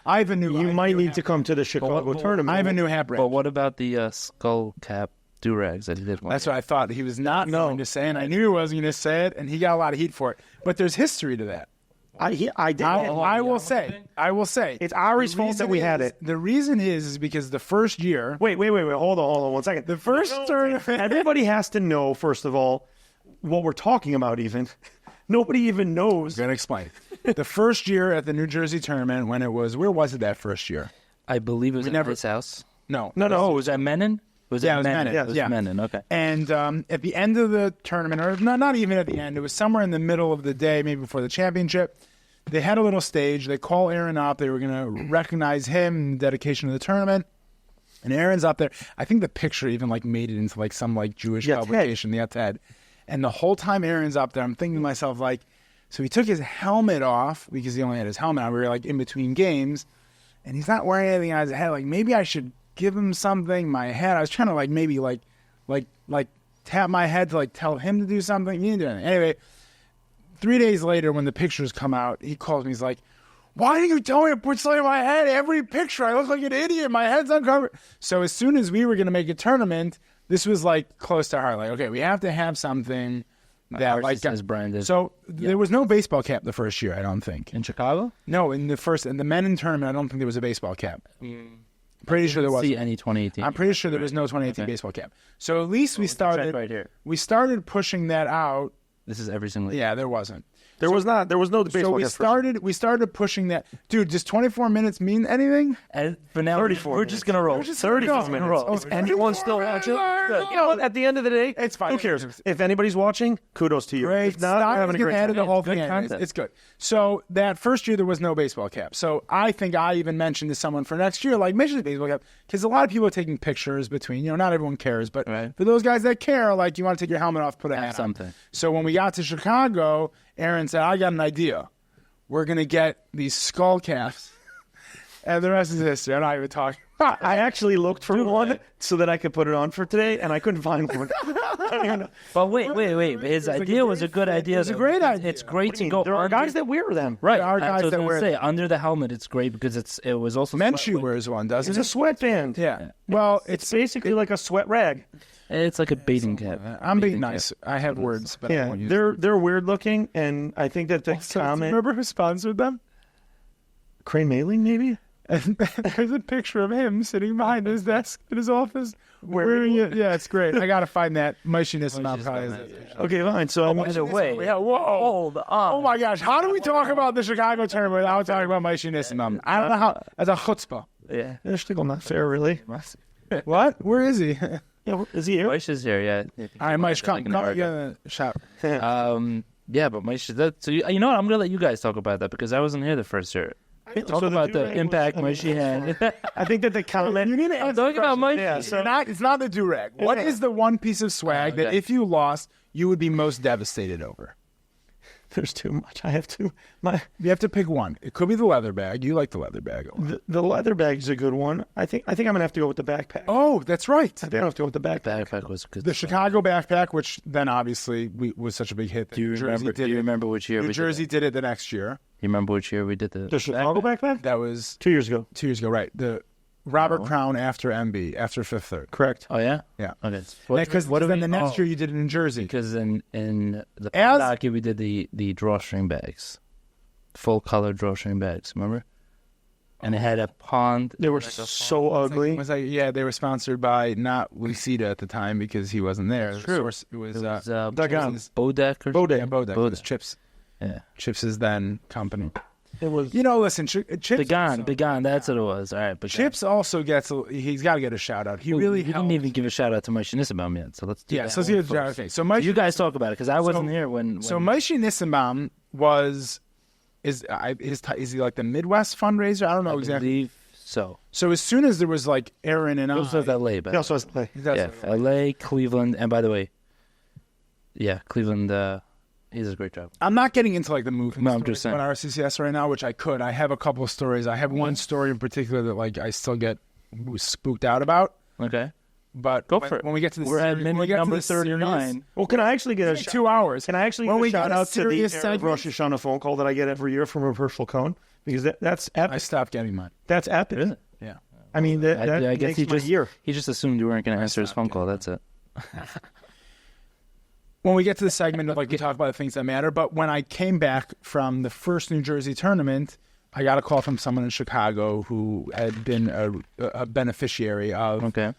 I have a new. You might need to come to the Chicago tournament. I have a new hat brand. But what about the skull cap do-rags that he did? That's what I thought he was not going to say, and I knew he wasn't going to say it, and he got a lot of heat for it. But there's history to that. I will say. It's Ari's fault that we had it. The reason is because the first year... Wait. Hold on 1 second. The first tournament... Everybody has to know, first of all, what we're talking about even. Nobody even knows. I'm going to explain. The first year at the New Jersey tournament, when it was... Where was it that first year? I believe it was at his house. No. Was that Menon? It was Menon. Yeah, it was Menon, okay. And at the end of the tournament, or not even at the end, it was somewhere in the middle of the day, maybe before the championship, they had a little stage. They call Aaron up. They were going to recognize him in dedication to the tournament. And Aaron's up there. I think the picture even made it into some Jewish publication, the Yated. And the whole time Aaron's up there, I'm thinking to myself, so he took his helmet off because he only had his helmet on. We were in between games, and he's not wearing anything on his head. Maybe I should give him something. My head. I was trying to maybe tap my head to tell him to do something. He didn't do anything. Anyway, 3 days later, when the pictures come out, he calls me. He's like, "Why didn't you tell me to put something in my head? Every picture, I look like an idiot. My head's uncovered." So as soon as we were going to make a tournament, this was close to heart. Okay, we have to have something that is branded. So there was no baseball cap the first year, I don't think. In Chicago? No, in the Menon tournament, I don't think there was a baseball cap. Pretty sure there See wasn't. any 2018? I'm pretty sure there was no 2018 baseball cap. So at least we check started. right here. We started pushing that out. This is every single. Yeah, there wasn't. There was no So baseball we cap. we started pushing that. Dude, does 24 minutes mean anything? And for now, 34 we're just gonna roll. We're just 34 gonna minutes. roll. Oh, If anyone's still watching, good. You know what? At the end of the day, It's fine. Who cares? If anybody's watching, kudos to you. Great. If not, we're having a great added time. the whole good thing. content. It's good. So that first year there was no baseball cap. So I think I even mentioned to someone for next year, like, mention the baseball cap, because a lot of people are taking pictures between. Not everyone cares, but Right. for those guys that care, like, you want to take your helmet off, put a hat on. something. So when we got to Chicago, Aaron said, "I got an idea. We're gonna get these skull caps." And the rest is history. I'm not even talking. I actually looked for one so that I could put it on for today, and I couldn't find one. I don't even know. But wait. His idea was a good idea. It's a great idea. It's great What do to you go. mean? There are under- guys that wear them. right. There are guys I was that gonna wear say under the helmet. It's great because it was also Menchie sweat- wears one, doesn't It's a sweatband. Yeah. Well, It's basically like a sweat rag. It's like a bathing cap. I'm being nice. I have words, but I Yeah, won't use they're weird looking, and I think that the comment Remember who sponsored them? Crane Mailing maybe. And there's a picture of him sitting behind his desk in his office wearing it. Yeah, it's great. I got to find that. Mushiness not probably is it. Okay, fine. So I'm By the way, Yeah, whoa. hold on. Oh my gosh. How do we talk about the Chicago tournament without talking about Mushiness? I don't know how. That's a chutzpah. Yeah. Shtickle, not fair, really. What? Where is he? Yeah, is he here? Maish is here. Yeah. All right, Mike, come. Like Come an get a shot. Yeah, but Maish. So you know what? I'm gonna let you guys talk about that because I wasn't here the first year. Talk about the impact Maishi had. I think that the comment. You need to answer Talk about Maishi. Yeah, so it's not the do-rag. What is the one piece of swag that okay. if you lost, you would be most devastated over? there's too much. I have to. You have to pick one. It could be the leather bag. You like the leather bag a lot. The leather bag is a good one. I think I'm gonna have to go with the backpack. Oh, that's right. I think I have to go with the backpack. Backpack was good. The Chicago backpack, which then obviously was such a big hit. That Do you New Jersey remember? did Do you it. remember which year New we Jersey did did it the next year. that? You remember which year we did The Chicago backpack? That was 2 years ago. 2 years ago, right? The Robert Crown after MB, after Fifth Third. Correct. Oh yeah. Yeah. Okay. Because then the next year you did it in Jersey. Because in the As- hockey we did the drawstring bags, full color drawstring bags. Remember? And it had a pond. They were so ugly. It was like, yeah, they were sponsored by not Lucida at the time because he wasn't there. True. It was Dagan. Bodek or Bodek. yeah, Bodek. It was Chips. Yeah. Chips' then company. It was. You know, listen, Chips. Began, that's what it was. All right, Began. Chips also he's got to get a shout out. He Well, really we didn't helped. even give a shout out to Maishi Nissenbaum yet, so let's do Yeah, that so let's one give a shout out. first. Okay, so Maishi, You guys talk about it because I wasn't here when. So Maishi Nissenbaum is he like the Midwest fundraiser? I don't know I exactly. believe so. So as soon as there was like Aaron and It I, also has LA, but He also has to play. yeah, LA, Cleveland, and by the way, yeah, Cleveland. He does a great job. I'm not getting into like the movement No, I'm just saying. on RCCS right now, which I could. I have a couple of stories. I have one story in particular that like I still get spooked out about. Okay, But Go for it. When we get to the we're at series- when we minute get to number the series- 39. Well, can I actually get a 2 hours. Can I actually When give we a shout get out to the serious Erev segment- Rosh Hashanah phone call that I get every year from Reverse Cone? Because that's I epic. stopped getting mine. That's epic. Is it? Yeah. I mean, that I guess makes my year. he just assumed you weren't going to answer his phone call. That's it. When we get to the segment of like we talk about the things that matter, but when I came back from the first New Jersey tournament, I got a call from someone in Chicago who had been a beneficiary of Okay.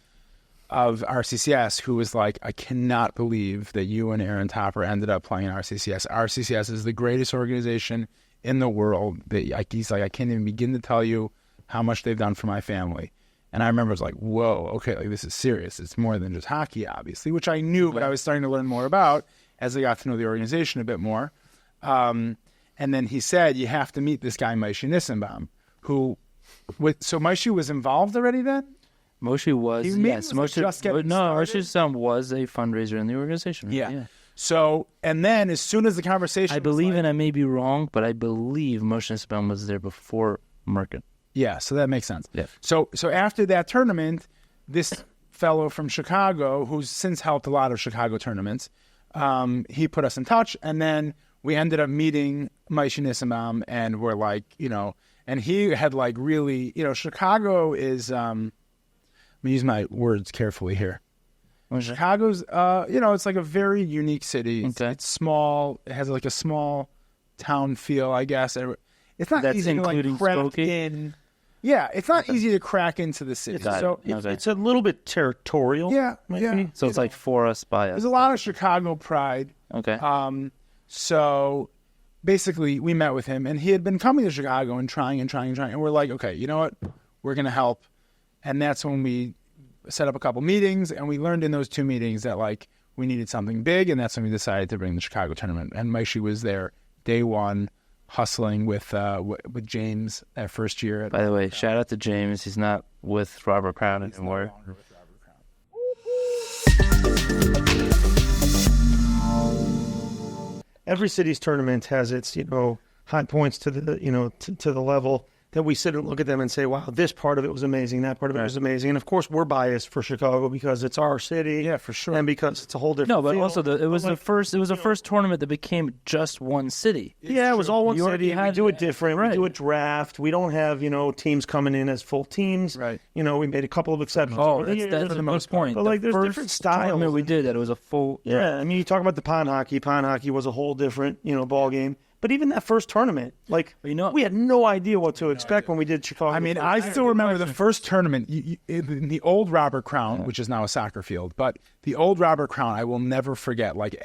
RCCS, who was like, I cannot believe that you and Aaron Topper ended up playing RCCS. RCCS is the greatest organization in the world. He's like, I can't even begin to tell you how much they've done for my family. And I remember it was like, whoa, okay, like this is serious. It's more than just hockey, obviously, which I knew, but I was starting to learn more about as I got to know the organization a bit more. And then he said, you have to meet this guy, Maishi Nissenbaum, who, so Maishi was involved already then? Moshe was, He maybe yes. was, like, Moshe, just getting no, started? Moshe's son was a fundraiser in the organization. Right? Yeah. So, and then as soon as the conversation I believe, and I may be wrong, but I believe Moshe Nissenbaum was there before Merkin. yeah, so that makes sense. Yeah. So after that tournament, this fellow from Chicago, who's since helped a lot of Chicago tournaments, he put us in touch, and then we ended up meeting Maishi Nissenbaum, and we're like, and he had like really, Chicago is, I'm gonna use my words carefully here. Chicago's, it's like a very unique city. It's small. It has like a small town feel, I guess. It's not That's easy to like including craft Skokie? in. Yeah, it's not easy to crack into the city. Got it. So It's a little bit territorial. yeah. So it's like for us, by us. There's a lot of Chicago pride. Okay. So basically, we met with him, and he had been coming to Chicago and trying, and we're like, okay, you know what? We're going to help. And that's when we set up a couple meetings, and we learned in those 2 meetings that, like, we needed something big, and that's when we decided to bring the Chicago tournament. And Maishi was there day one, hustling with James that first year. By the way, shout out to James. He's not with Robert Crown anymore. Every city's tournament has its, high points to the, to the level that we sit and look at them and say, wow, this part of it was amazing, that part of it was amazing. And of course, we're biased for Chicago because it's our city. Yeah, for sure. And because it's a whole different No, but feel. also it was the first tournament that became just one city. Yeah, it was all one You already city. We had- do it different. right. We do a draft. We don't have, teams coming in as full teams. Right. We made a couple of exceptions. Oh, over the that's years. a good point. But, like, there's different styles. Tournament we did that it was a full. Yeah, I mean, you talk about the pond hockey. Pond hockey was a whole different, ball game. But even that first tournament, we had no idea what to expect when we did Chicago. I mean, I still remember the first tournament, in the old Robert Crown, which is now a soccer field, but the old Robert Crown, I will never forget. Like,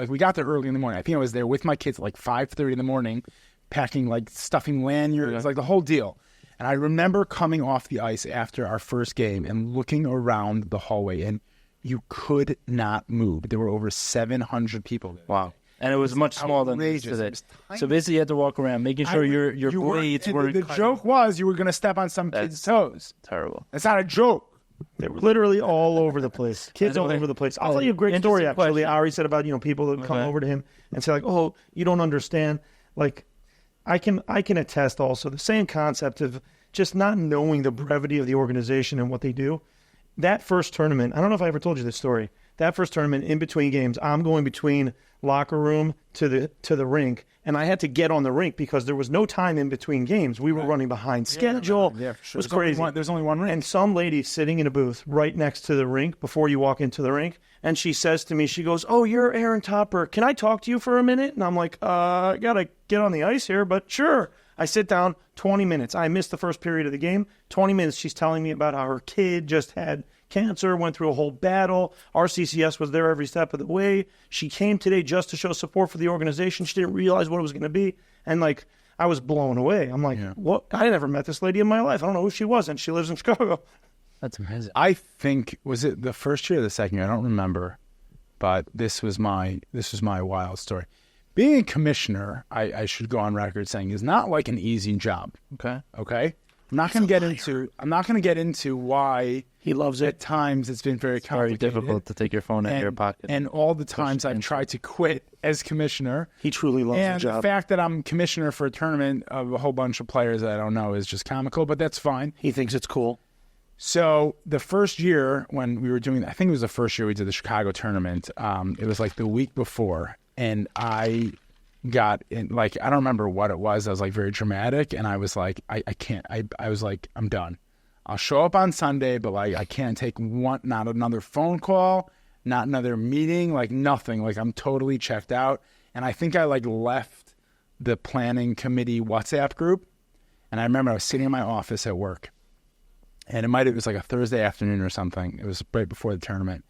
we got there early in the morning. I think I was there with my kids at like 5:30 in the morning, packing, like, stuffing lanyards, like the whole deal. And I remember coming off the ice after our first game and looking around the hallway, and you could not move. There were over 700 people there. Wow. And it was much smaller than outrageous. today. It was tiny. So basically, you had to walk around, making sure your blades were The joke was you were going to step on some kid's toes. terrible. That's not a joke. They were literally all over the place. Kids all over the place. I'll tell you a great story, interesting actually. question. Ari said about, people that come over to him and say, like, oh, you don't understand. Like, I can attest also the same concept of just not knowing the brevity of the organization and what they do. That first tournament, I don't know if I ever told you this story. That first tournament, in between games, I'm going between locker room to the rink, and I had to get on the rink because there was no time in between games. We were running behind schedule. Yeah, for sure. It was crazy. There's only one rink. And some lady sitting in a booth right next to the rink before you walk into the rink, and she says to me, she goes, oh, you're Aaron Topper. Can I talk to you for a minute? And I'm like, I got to get on the ice here, but sure. I sit down, 20 minutes. I missed the first period of the game. 20 minutes, she's telling me about how her kid just had cancer, went through a whole battle. RCCS was there every step of the way. She came today just to show support for the organization. She didn't realize what it was going to be. And, like, I was blown away. I'm like, what? I never met this lady in my life. I don't know who she was, and she lives in Chicago. That's amazing. I think, was it the first year or the second year? I don't remember, but this was my wild story. Being a commissioner, I should go on record saying, is not like an easy job. Okay. I'm not going to get into why He loves at it. times it's been very Very complicated. difficult to take your phone out of your pocket. And all the times I've tried to quit as commissioner. He truly loves And the job. the fact that I'm commissioner for a tournament of a whole bunch of players that I don't know is just comical, but that's fine. He thinks it's cool. So the first year when we were doing, I think it was the first year we did the Chicago tournament. It was like the week before, and I got in, like, I don't remember what it was. I was like very dramatic, and I was like, I can't. I was like, I'm done. I'll show up on Sunday, but like I can't take not another phone call, not another meeting, like nothing. Like I'm totally checked out. And I think I like left the planning committee WhatsApp group. And I remember I was sitting in my office at work, and it was like a Thursday afternoon or something. It was right before the tournament.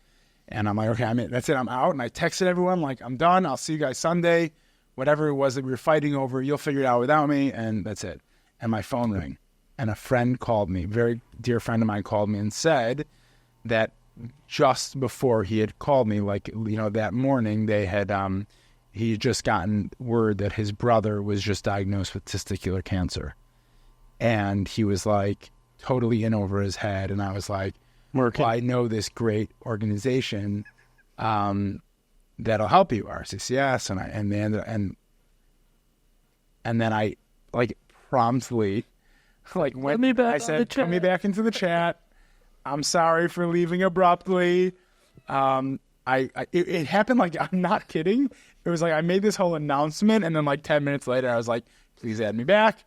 And I'm like, okay, I'm in. That's it. I'm out. And I texted everyone, like, I'm done. I'll see you guys Sunday. Whatever it was that we were fighting over, you'll figure it out without me. And that's it. And my phone rang. And a friend called me, very dear friend of mine called me and said that just before he had called me, like, you know, that morning, they had, he had just gotten word that his brother was just diagnosed with testicular cancer. And he was like totally in over his head. And I was like, well, I know this great organization that'll help you, RCCS. And then I like promptly like went, I said, put me back into the chat. I'm sorry for leaving abruptly. It happened like, I'm not kidding. It was like I made this whole announcement, and then like 10 minutes later, I was like, please add me back.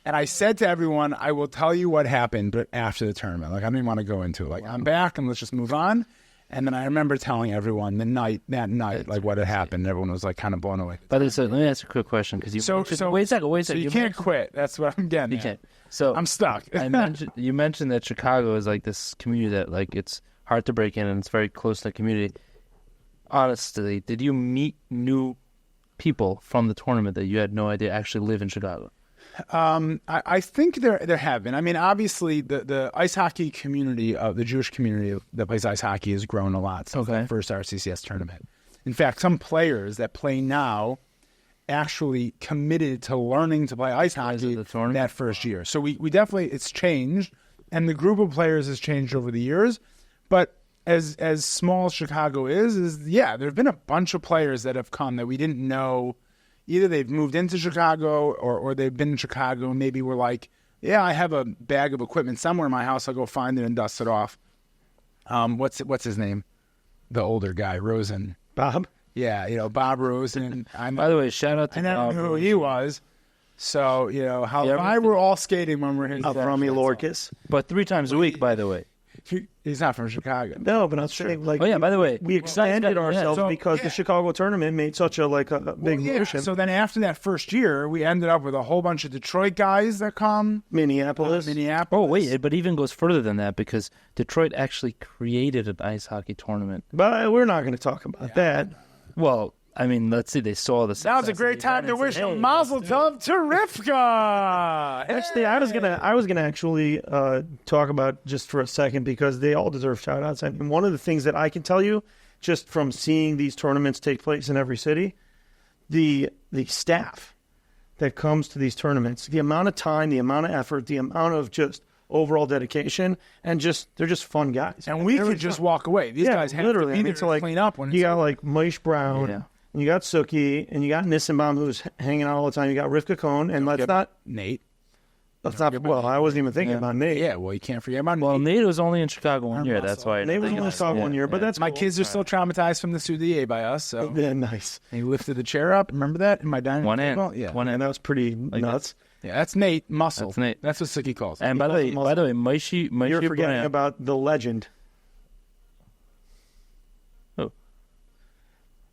And I said to everyone, I will tell you what happened, but after the tournament. Like, I don't even want to go into it. Like, I'm back, and let's just move on. And then I remember telling everyone that night, like what had happened. Everyone was like kind of blown away. By the way, so let me ask you a quick question because wait a second. So you can't quit. That's what I'm getting. You at. can't. So I'm stuck. you mentioned that Chicago is like this community that like it's hard to break in and it's very close to the community. Honestly, did you meet new people from the tournament that you had no idea actually live in Chicago? I think there have been. I mean, obviously, the ice hockey community, the Jewish community that plays ice hockey, has grown a lot since the first RCCS tournament. In fact, some players that play now actually committed to learning to play ice hockey that first year. So we definitely, it's changed, and the group of players has changed over the years. But as small as Chicago is there have been a bunch of players that have come that we didn't know. Either they've moved into Chicago or they've been in Chicago and maybe we're like, yeah, I have a bag of equipment somewhere in my house. I'll go find it and dust it off. What's his name? The older guy, Rosen. Bob? Yeah, Bob Rosen. By the way, shout out to I never Bob knew who he was. So, we're all skating when we're his From Lorcas. But 3 times a week, by the way. He's not from Chicago. No, but I'm saying, like, Oh yeah, by the way, we expanded ourselves because the Chicago tournament made such a big motion. So then after that first year, we ended up with a whole bunch of Detroit guys that come. Minneapolis. Oh wait, but even goes further than that because Detroit actually created an ice hockey tournament. But we're not going to talk about that. Well, I mean, let's see. They saw the. Now's a great time to wish a Mazel Tov to Rivka. Actually, I was gonna actually talk about just for a second because they all deserve shout outs. I mean, one of the things that I can tell you just from seeing these tournaments take place in every city, the staff that comes to these tournaments, the amount of time, the amount of effort, the amount of just overall dedication, and they're just fun guys. And we could just walk away. These guys have literally to be there to clean up when you got like Maish Brown. Yeah. And you got Suki, and you got Nissenbaum, who's hanging out all the time. You got Rivka Cohn, and let's not Nate. I wasn't even thinking about Nate. Yeah, well, you can't forget about Nate. Well, Nate was only in Chicago 1 year. That's why. Nate was only in Chicago 1 year, but that's my cool. kids are still traumatized from the Soudier by us. So Yeah, nice. he lifted the chair up. Remember that in my dining room? One hand. table? Yeah, One And hand. that was pretty nuts. yeah. That's Nate Muscle. That's Nate. That's what Suki calls. And by the way, Maishi You're forgetting Bryant. about the legend. Oh.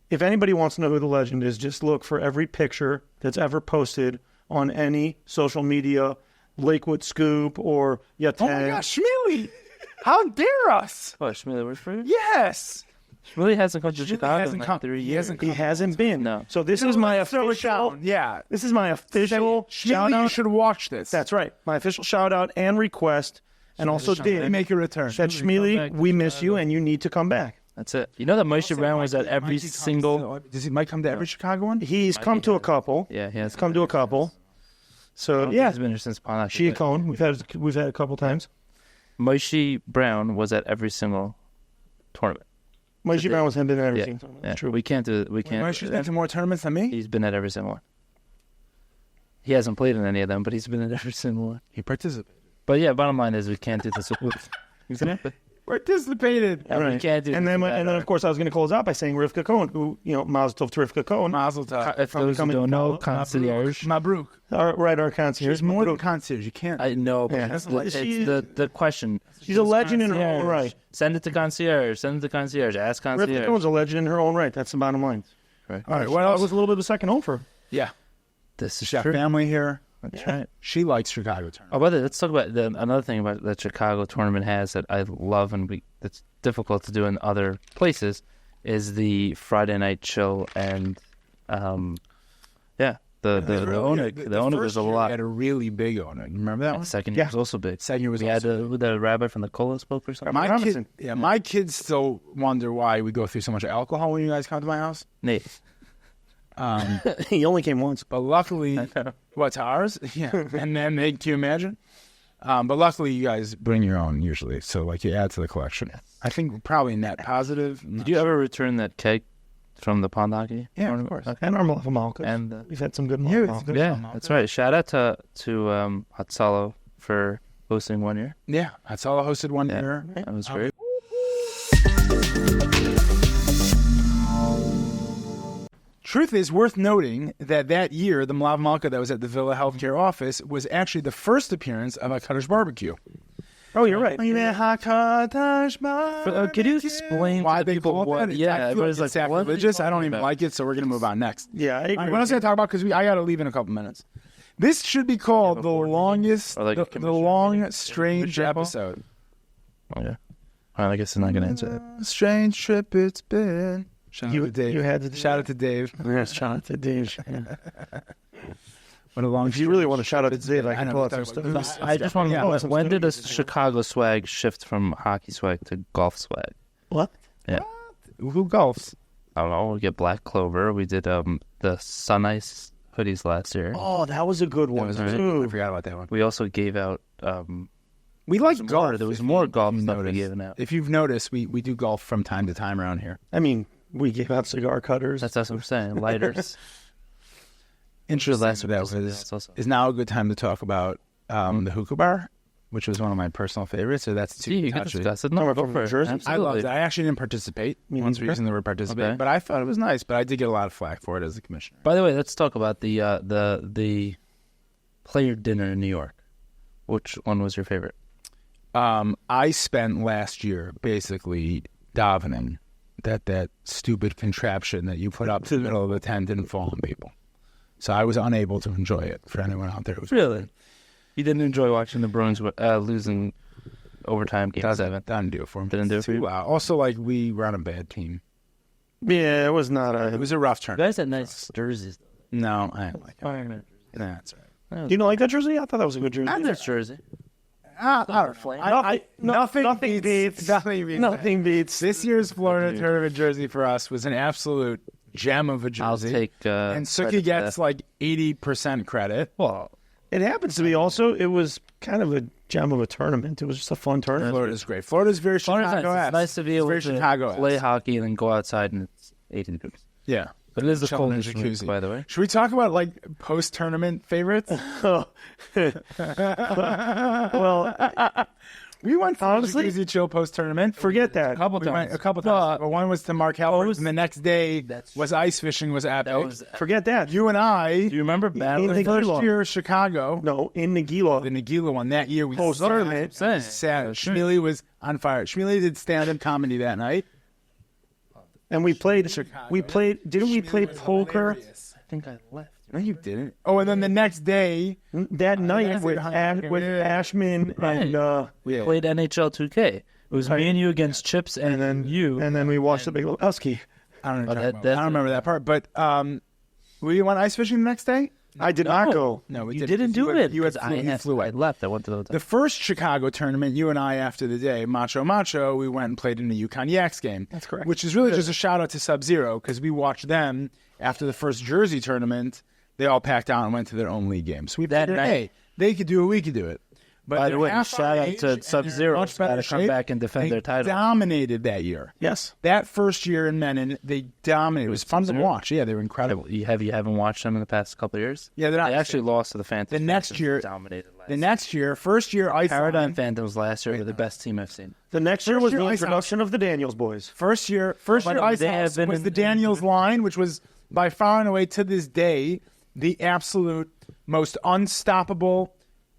If anybody wants to know who the legend is, just look for every picture that's ever posted on any social media, Lakewood Scoop or Yates. Oh my gosh, Schmeely! How dare us? Oh, Schmilly works for you? Yes. Schmilly hasn't come to Chicago hasn't in like come- 3 he years. hasn't He hasn't been. No. So this is my official. Yeah. This is my official shout Schmeely, you out. should watch this. That's right. My official shout out and request, and also did make a return. that Schmeely, we miss you, and you need to come back. That's it. You know that Maishi Brown was at every single. Does Mike come to every Chicago one? He's come to a couple. Yeah, he has He's come to a couple. So Yeah, yeah, he's been here since Pontiac. Shia Cohn. We've had a couple times. Maishi Brown was at every single tournament. Maishi Brown was been at every Yeah, single time. yeah. That's true. We can't do. We can't. Mike's been to more tournaments than me. He's been at every single one. He hasn't played in any of them, but he's been at every single one. He participated. But yeah, bottom line is we can't do this. Exactly. Participated. We can't do. And then of course I was going to close out by saying Rivka Cohn, who Mazel Tov to Rivka Cohn. Mazel tov. If those who coming don't know, to concierge. Mabruk. Our concierge. There's more than concierge. You can't. I know, but Yeah. it's the question. She's a legend in her own Concierge. right. Send it to concierge. Send it to concierge. Ask Rivka concierge. Cohn's a legend in her own right. That's the bottom line. Right. All right. What I else? was a little bit of a second home for her. Yeah. This is She got true. family here. That's right. She likes Chicago tournament. Oh, by the way, let's talk about another thing about that Chicago tournament has that I love and that's difficult to do in other places is the Friday night chill and the owner was a lot. Had a really big owner. You remember that The one? second year was also big. Second year was We had also the rabbi from the Kola spoke or something. My kids still wonder why we go through so much alcohol when you guys come to my house. Nate. He only came once. But luckily, what's ours? Yeah. And then can you imagine? But luckily, you guys bring your own usually, so like you add to the collection. Yes. I think probably net positive. Did you ever return that keg from the pond hockey? Yeah, of tournament? course. Okay. And our Malafa And we've had some good Yeah, Malafa. yeah, that's right. Shout out to Hatsalo for hosting 1 year. Yeah, that's all I hosted one Yeah. year. That was great. Truth is, worth noting that year, the Malav Malka that was at the Villa Healthcare office was actually the first appearance of a Kaddish barbecue. Oh, you're right. Could you explain why to they people call what? that? Yeah, I feel everybody's it's like, what are they sacrilegious. I don't talking even about? like it, so we're gonna move on next. Yeah, I agree. What else can I talk about? Because I got to leave in a couple minutes. This should be called the longest, Or like a the commissioner long, meeting? strange Commissioner call? episode. Oh, yeah. All right, I guess I'm not gonna answer that. Strange trip it's been. Shout out to Dave. You had to do Shout that? out to Dave. Yes, shout out to Dave. What a long. If you really want to shout out to Dave, I can know, pull out we're some talking about stuff. this. I just want to Yeah. know, some when did the stories. Chicago swag shift from hockey swag to golf swag? What? Yeah. Who golfs? I don't know. We get Black Clover. We did the Sun Ice hoodies last year. Oh, that was a good one. was right. I Dude. forgot about that one. We also gave out We like more. golf. There was if more you- golf if you stuff we noticed. given out. If you've noticed, we do golf from time to time around here. I mean, we gave out cigar cutters. That's what I'm saying. Lighters. Interesting. last So that episode, was, yeah, it's also- is now a good time to talk about the hookah bar, which was one of my personal favorites. So that's See, you can touchy. discuss it. No, No, we're go from for New it. Jersey? I Absolutely. loved it. I actually didn't participate. Once we neither. using the word participate, Okay. but I thought it was nice. But I did get a lot of flack for it as a commissioner. By the way, let's talk about the player dinner in New York. Which one was your favorite? I spent last year basically davening that stupid contraption that you put up to the middle of the tent didn't fall on people. So I was unable to enjoy it. For anyone out there, it was Really? You didn't enjoy watching the Bruins losing overtime game 7? Didn't do it for me. Didn't do it for you? Too loud. Also, like we were on a bad team. Yeah, it was not It a. was a rough You turn. guys had nice jerseys. No, I didn't like it. Oh, Nah, that's all right. Do you not like that jersey? I thought that was a good jersey. I had this jersey. I don't know. Nothing beats. Nothing beats. This year's Florida tournament jersey for us was an absolute gem of a jersey. I'll take. and credit Suki for gets that. like 80% credit. Well, It happens to be also. It was kind of a gem of a tournament. It was just a fun tournament. Florida's great. Florida's very Florida's nice. Chicago. It's nice to be able very to Chicago play hockey and then go outside and it's 80 degrees. Yeah. But it is the Chilling in coldest jacuzzi. week, by the way. Should we talk about like post-tournament favorites? Well, We went for Honestly, jacuzzi chill post-tournament. forget that. A couple We times. went a couple times. But one was to Mark Halford, and the next day was ice fishing was epic. That was. Forget that. You and I, Do you remember In Battle? the first Nagila. year Chicago, No, in Nagila. the Nagila one that year, we Post-tournament. Saying. sad. Schmeely was on fire. Schmeely did stand-up comedy that night. And we played. Chicago. We played. Didn't we play poker I think I left. No, you didn't. Oh, and then the next day, that night that's with it, huh? Ashman and We played NHL 2K. It was me and you against Chips and then you. and then we watched the Big Lebowski. I don't know. Oh, what you're talking that- about. I don't remember that part. But we went ice fishing the next day. I did not go. No, we You didn't do You it. You, had 'cause flew, you flew I away. left. I went to the hotel. The first Chicago tournament, you and I, after the day, Macho, we went and played in the UConn Yaks game. That's correct. Which is really just a shout out to Sub-Zero because we watched them after the first Jersey tournament. They all packed out and went to their own league game. So we That figured, night. hey, they could do it, we could do it. But By the they're way, half our shout out age to and they're Sub-Zero. much better Gotta come shape. back and defend They their title. Dominated that year. Yes. That first year in Menin, they dominated. It was fun to Sub-Zero? watch. Yeah, they were incredible. You haven't watched them in the past couple of years? Yeah, they're not. They actually lost to the Phantoms. The next year- dominated last The next year, first year, ice Paradigm line. Phantoms last year were the best team I've seen. The next year was year the Ice introduction of the Daniels boys. First year But ice they have house been was in- the Daniels line, which was by far and away to this day the absolute most unstoppable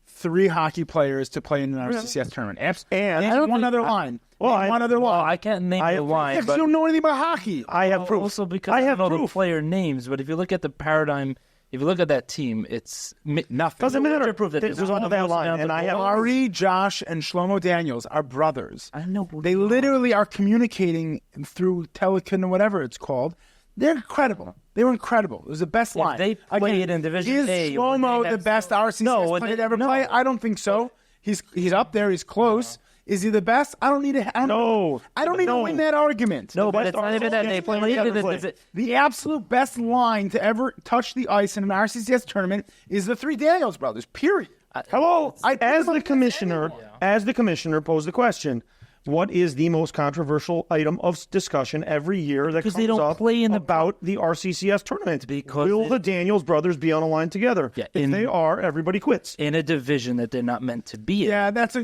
3 hockey players to play in an RCCS tournament. And Name I don't one think- other line. Well, Name one other Well, line. I can't name I the have- line, Yeah, 'cause but you don't know anything about hockey. I have proof. also because I I have don't know proof. the player names. But if you look at the Paradigm, if you look at that team, it's Nothing. Doesn't matter. Proof that There's one all of that those line, amount and of I have. goals. Ari, Josh, and Shlomo Daniels are brothers. I know. They literally are communicating through Telekin or whatever it's called. They're incredible. They were incredible. It was the best line. they played in Division Is A, when Shlomo they the had best RCCS No, player they- to ever no. play? I don't think so. He's up there. He's close. Is he the best? I don't need to. No. I don't need to No. win that argument. No, but best it's not even that they RCCS play. player Even ever if played. The absolute best line to ever touch the ice in an RCCS tournament is the 3 Daniels brothers. Period. Hello. I- As the commissioner posed the question, what is the most controversial item of discussion every year that Because comes they don't up play in the- about the RCCS tournament? Because will the Daniels brothers be on a line together? Yeah, if in- they are, everybody quits. in a division that they're not meant to be in. Yeah, that's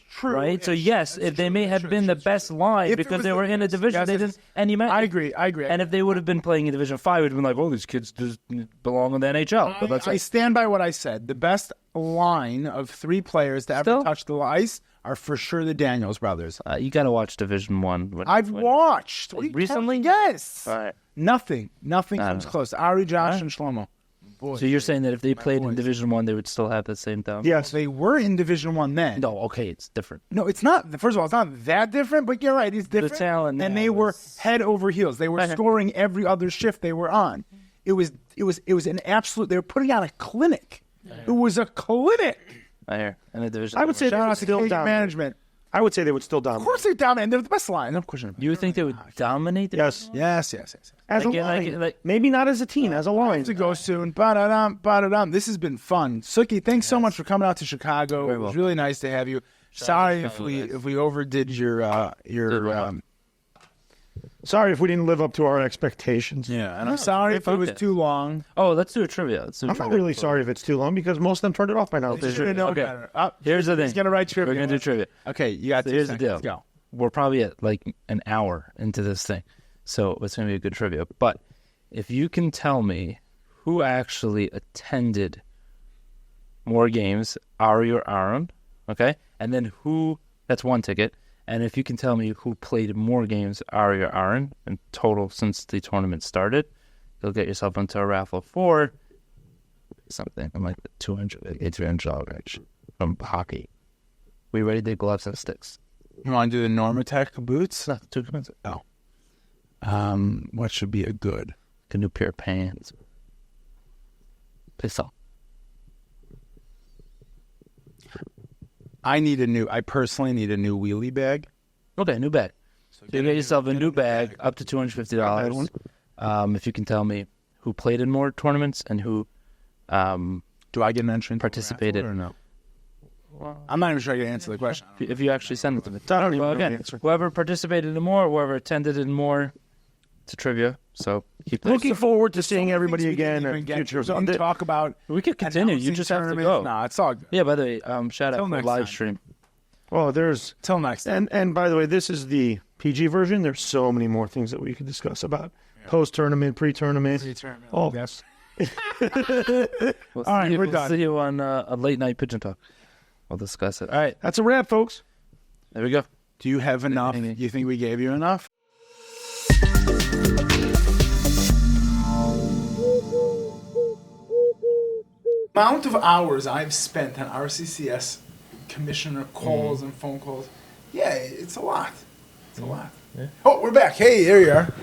true. Right. So yes, if they may have been the best line If it because was they the- were in a division yes, they yes. didn't. And you meant I agree. And if they would have been playing in Division 5, we'd have been like, "Oh, these kids just belong in the NHL." But that's I stand by what I said. The best line of 3 players to ever Still? touch the ice are for sure the Daniels brothers. You got to watch Division One. I've watched. What are you Recently? talking- Yes. All right. Nothing I don't comes know. close. Ari, Josh, and Shlomo. Boy, So you're saying that if they played in boys. Division One, they would still have the same down? Yes. they were in Division 1 then. No, okay, it's different. No, it's not. First of all, it's not that different, but you're right. It's different. talent and now they were is- head over heels. They were Okay. scoring every other shift they were on. It was an absolute. They were putting on a clinic. It was a clinic. I hear. In the Division I would say Shout they out would to still Cajun dominate. management. I would say they would still Of dominate. course they're down, and they're the best line. No question. You would think they would dominate? The Yes. Yes. As Like, a like- line. like- Maybe not as a team, as a line. To go soon. Ba-da-dum. This has been fun. Suki, thanks so much for coming out to Chicago. Very It was welcome. really nice to have you. Sorry out if to we Chicago, guys. if we overdid your Sorry if we didn't live up to our expectations. yeah, and I'm sorry if it was okay. too long. Oh, let's do a trivia. Let's do a I'm not trivia. really sorry if it's too long because most of them turned it off by now. You should know Okay. better. Here's the thing. He's gonna write trivia. We're going to do trivia. Okay, you got So 2 here's the seconds. deal. Let's go. We're probably at like an hour into this thing. So it's going to be a good trivia. But if you can tell me who actually attended more games, Ari or Aaron, okay? And then that's 1 ticket. And if you can tell me who played more games, Ari or Aaron, in total since the tournament started, you'll get yourself into a raffle for something. I'm like $200 from hockey. We ready to gloves and sticks? You want to do the Normatec boots? It's not too expensive. Oh. What should be a good? A new pair of pants. Pistol. I personally need a new wheelie bag. Okay, new bag. So you get yourself a new bag up to $250. If you can tell me who played in more tournaments and who Do I get an entry into the Participated. raffle or no? I'm not even sure I can answer the question. if you actually send it to me. I don't even Well, know the again, answer. whoever participated in more, whoever attended in more, it's a trivia. So keep Looking forward to seeing everybody Things we again didn't even at get future. to. We didn't talk about. We could continue. You announcing just have to tournaments. go. Nah, it's all good. Yeah, by the way, shout Till out for next live time. stream. Oh, there's Till next time. and by the way, this is the PG version. There's so many more things that we could discuss about post tournament, pre-tournament. Oh, yes. We'll All right, see you, we're we'll done. see you on a late night pigeon talk. We'll discuss it. All right, that's a wrap, folks. there we go. Do you have enough? Anything. You think we gave you enough? Amount of hours I've spent on RCCS commissioner calls and phone calls. Yeah, it's a lot. It's a lot. Oh, we're back. Hey, there you are.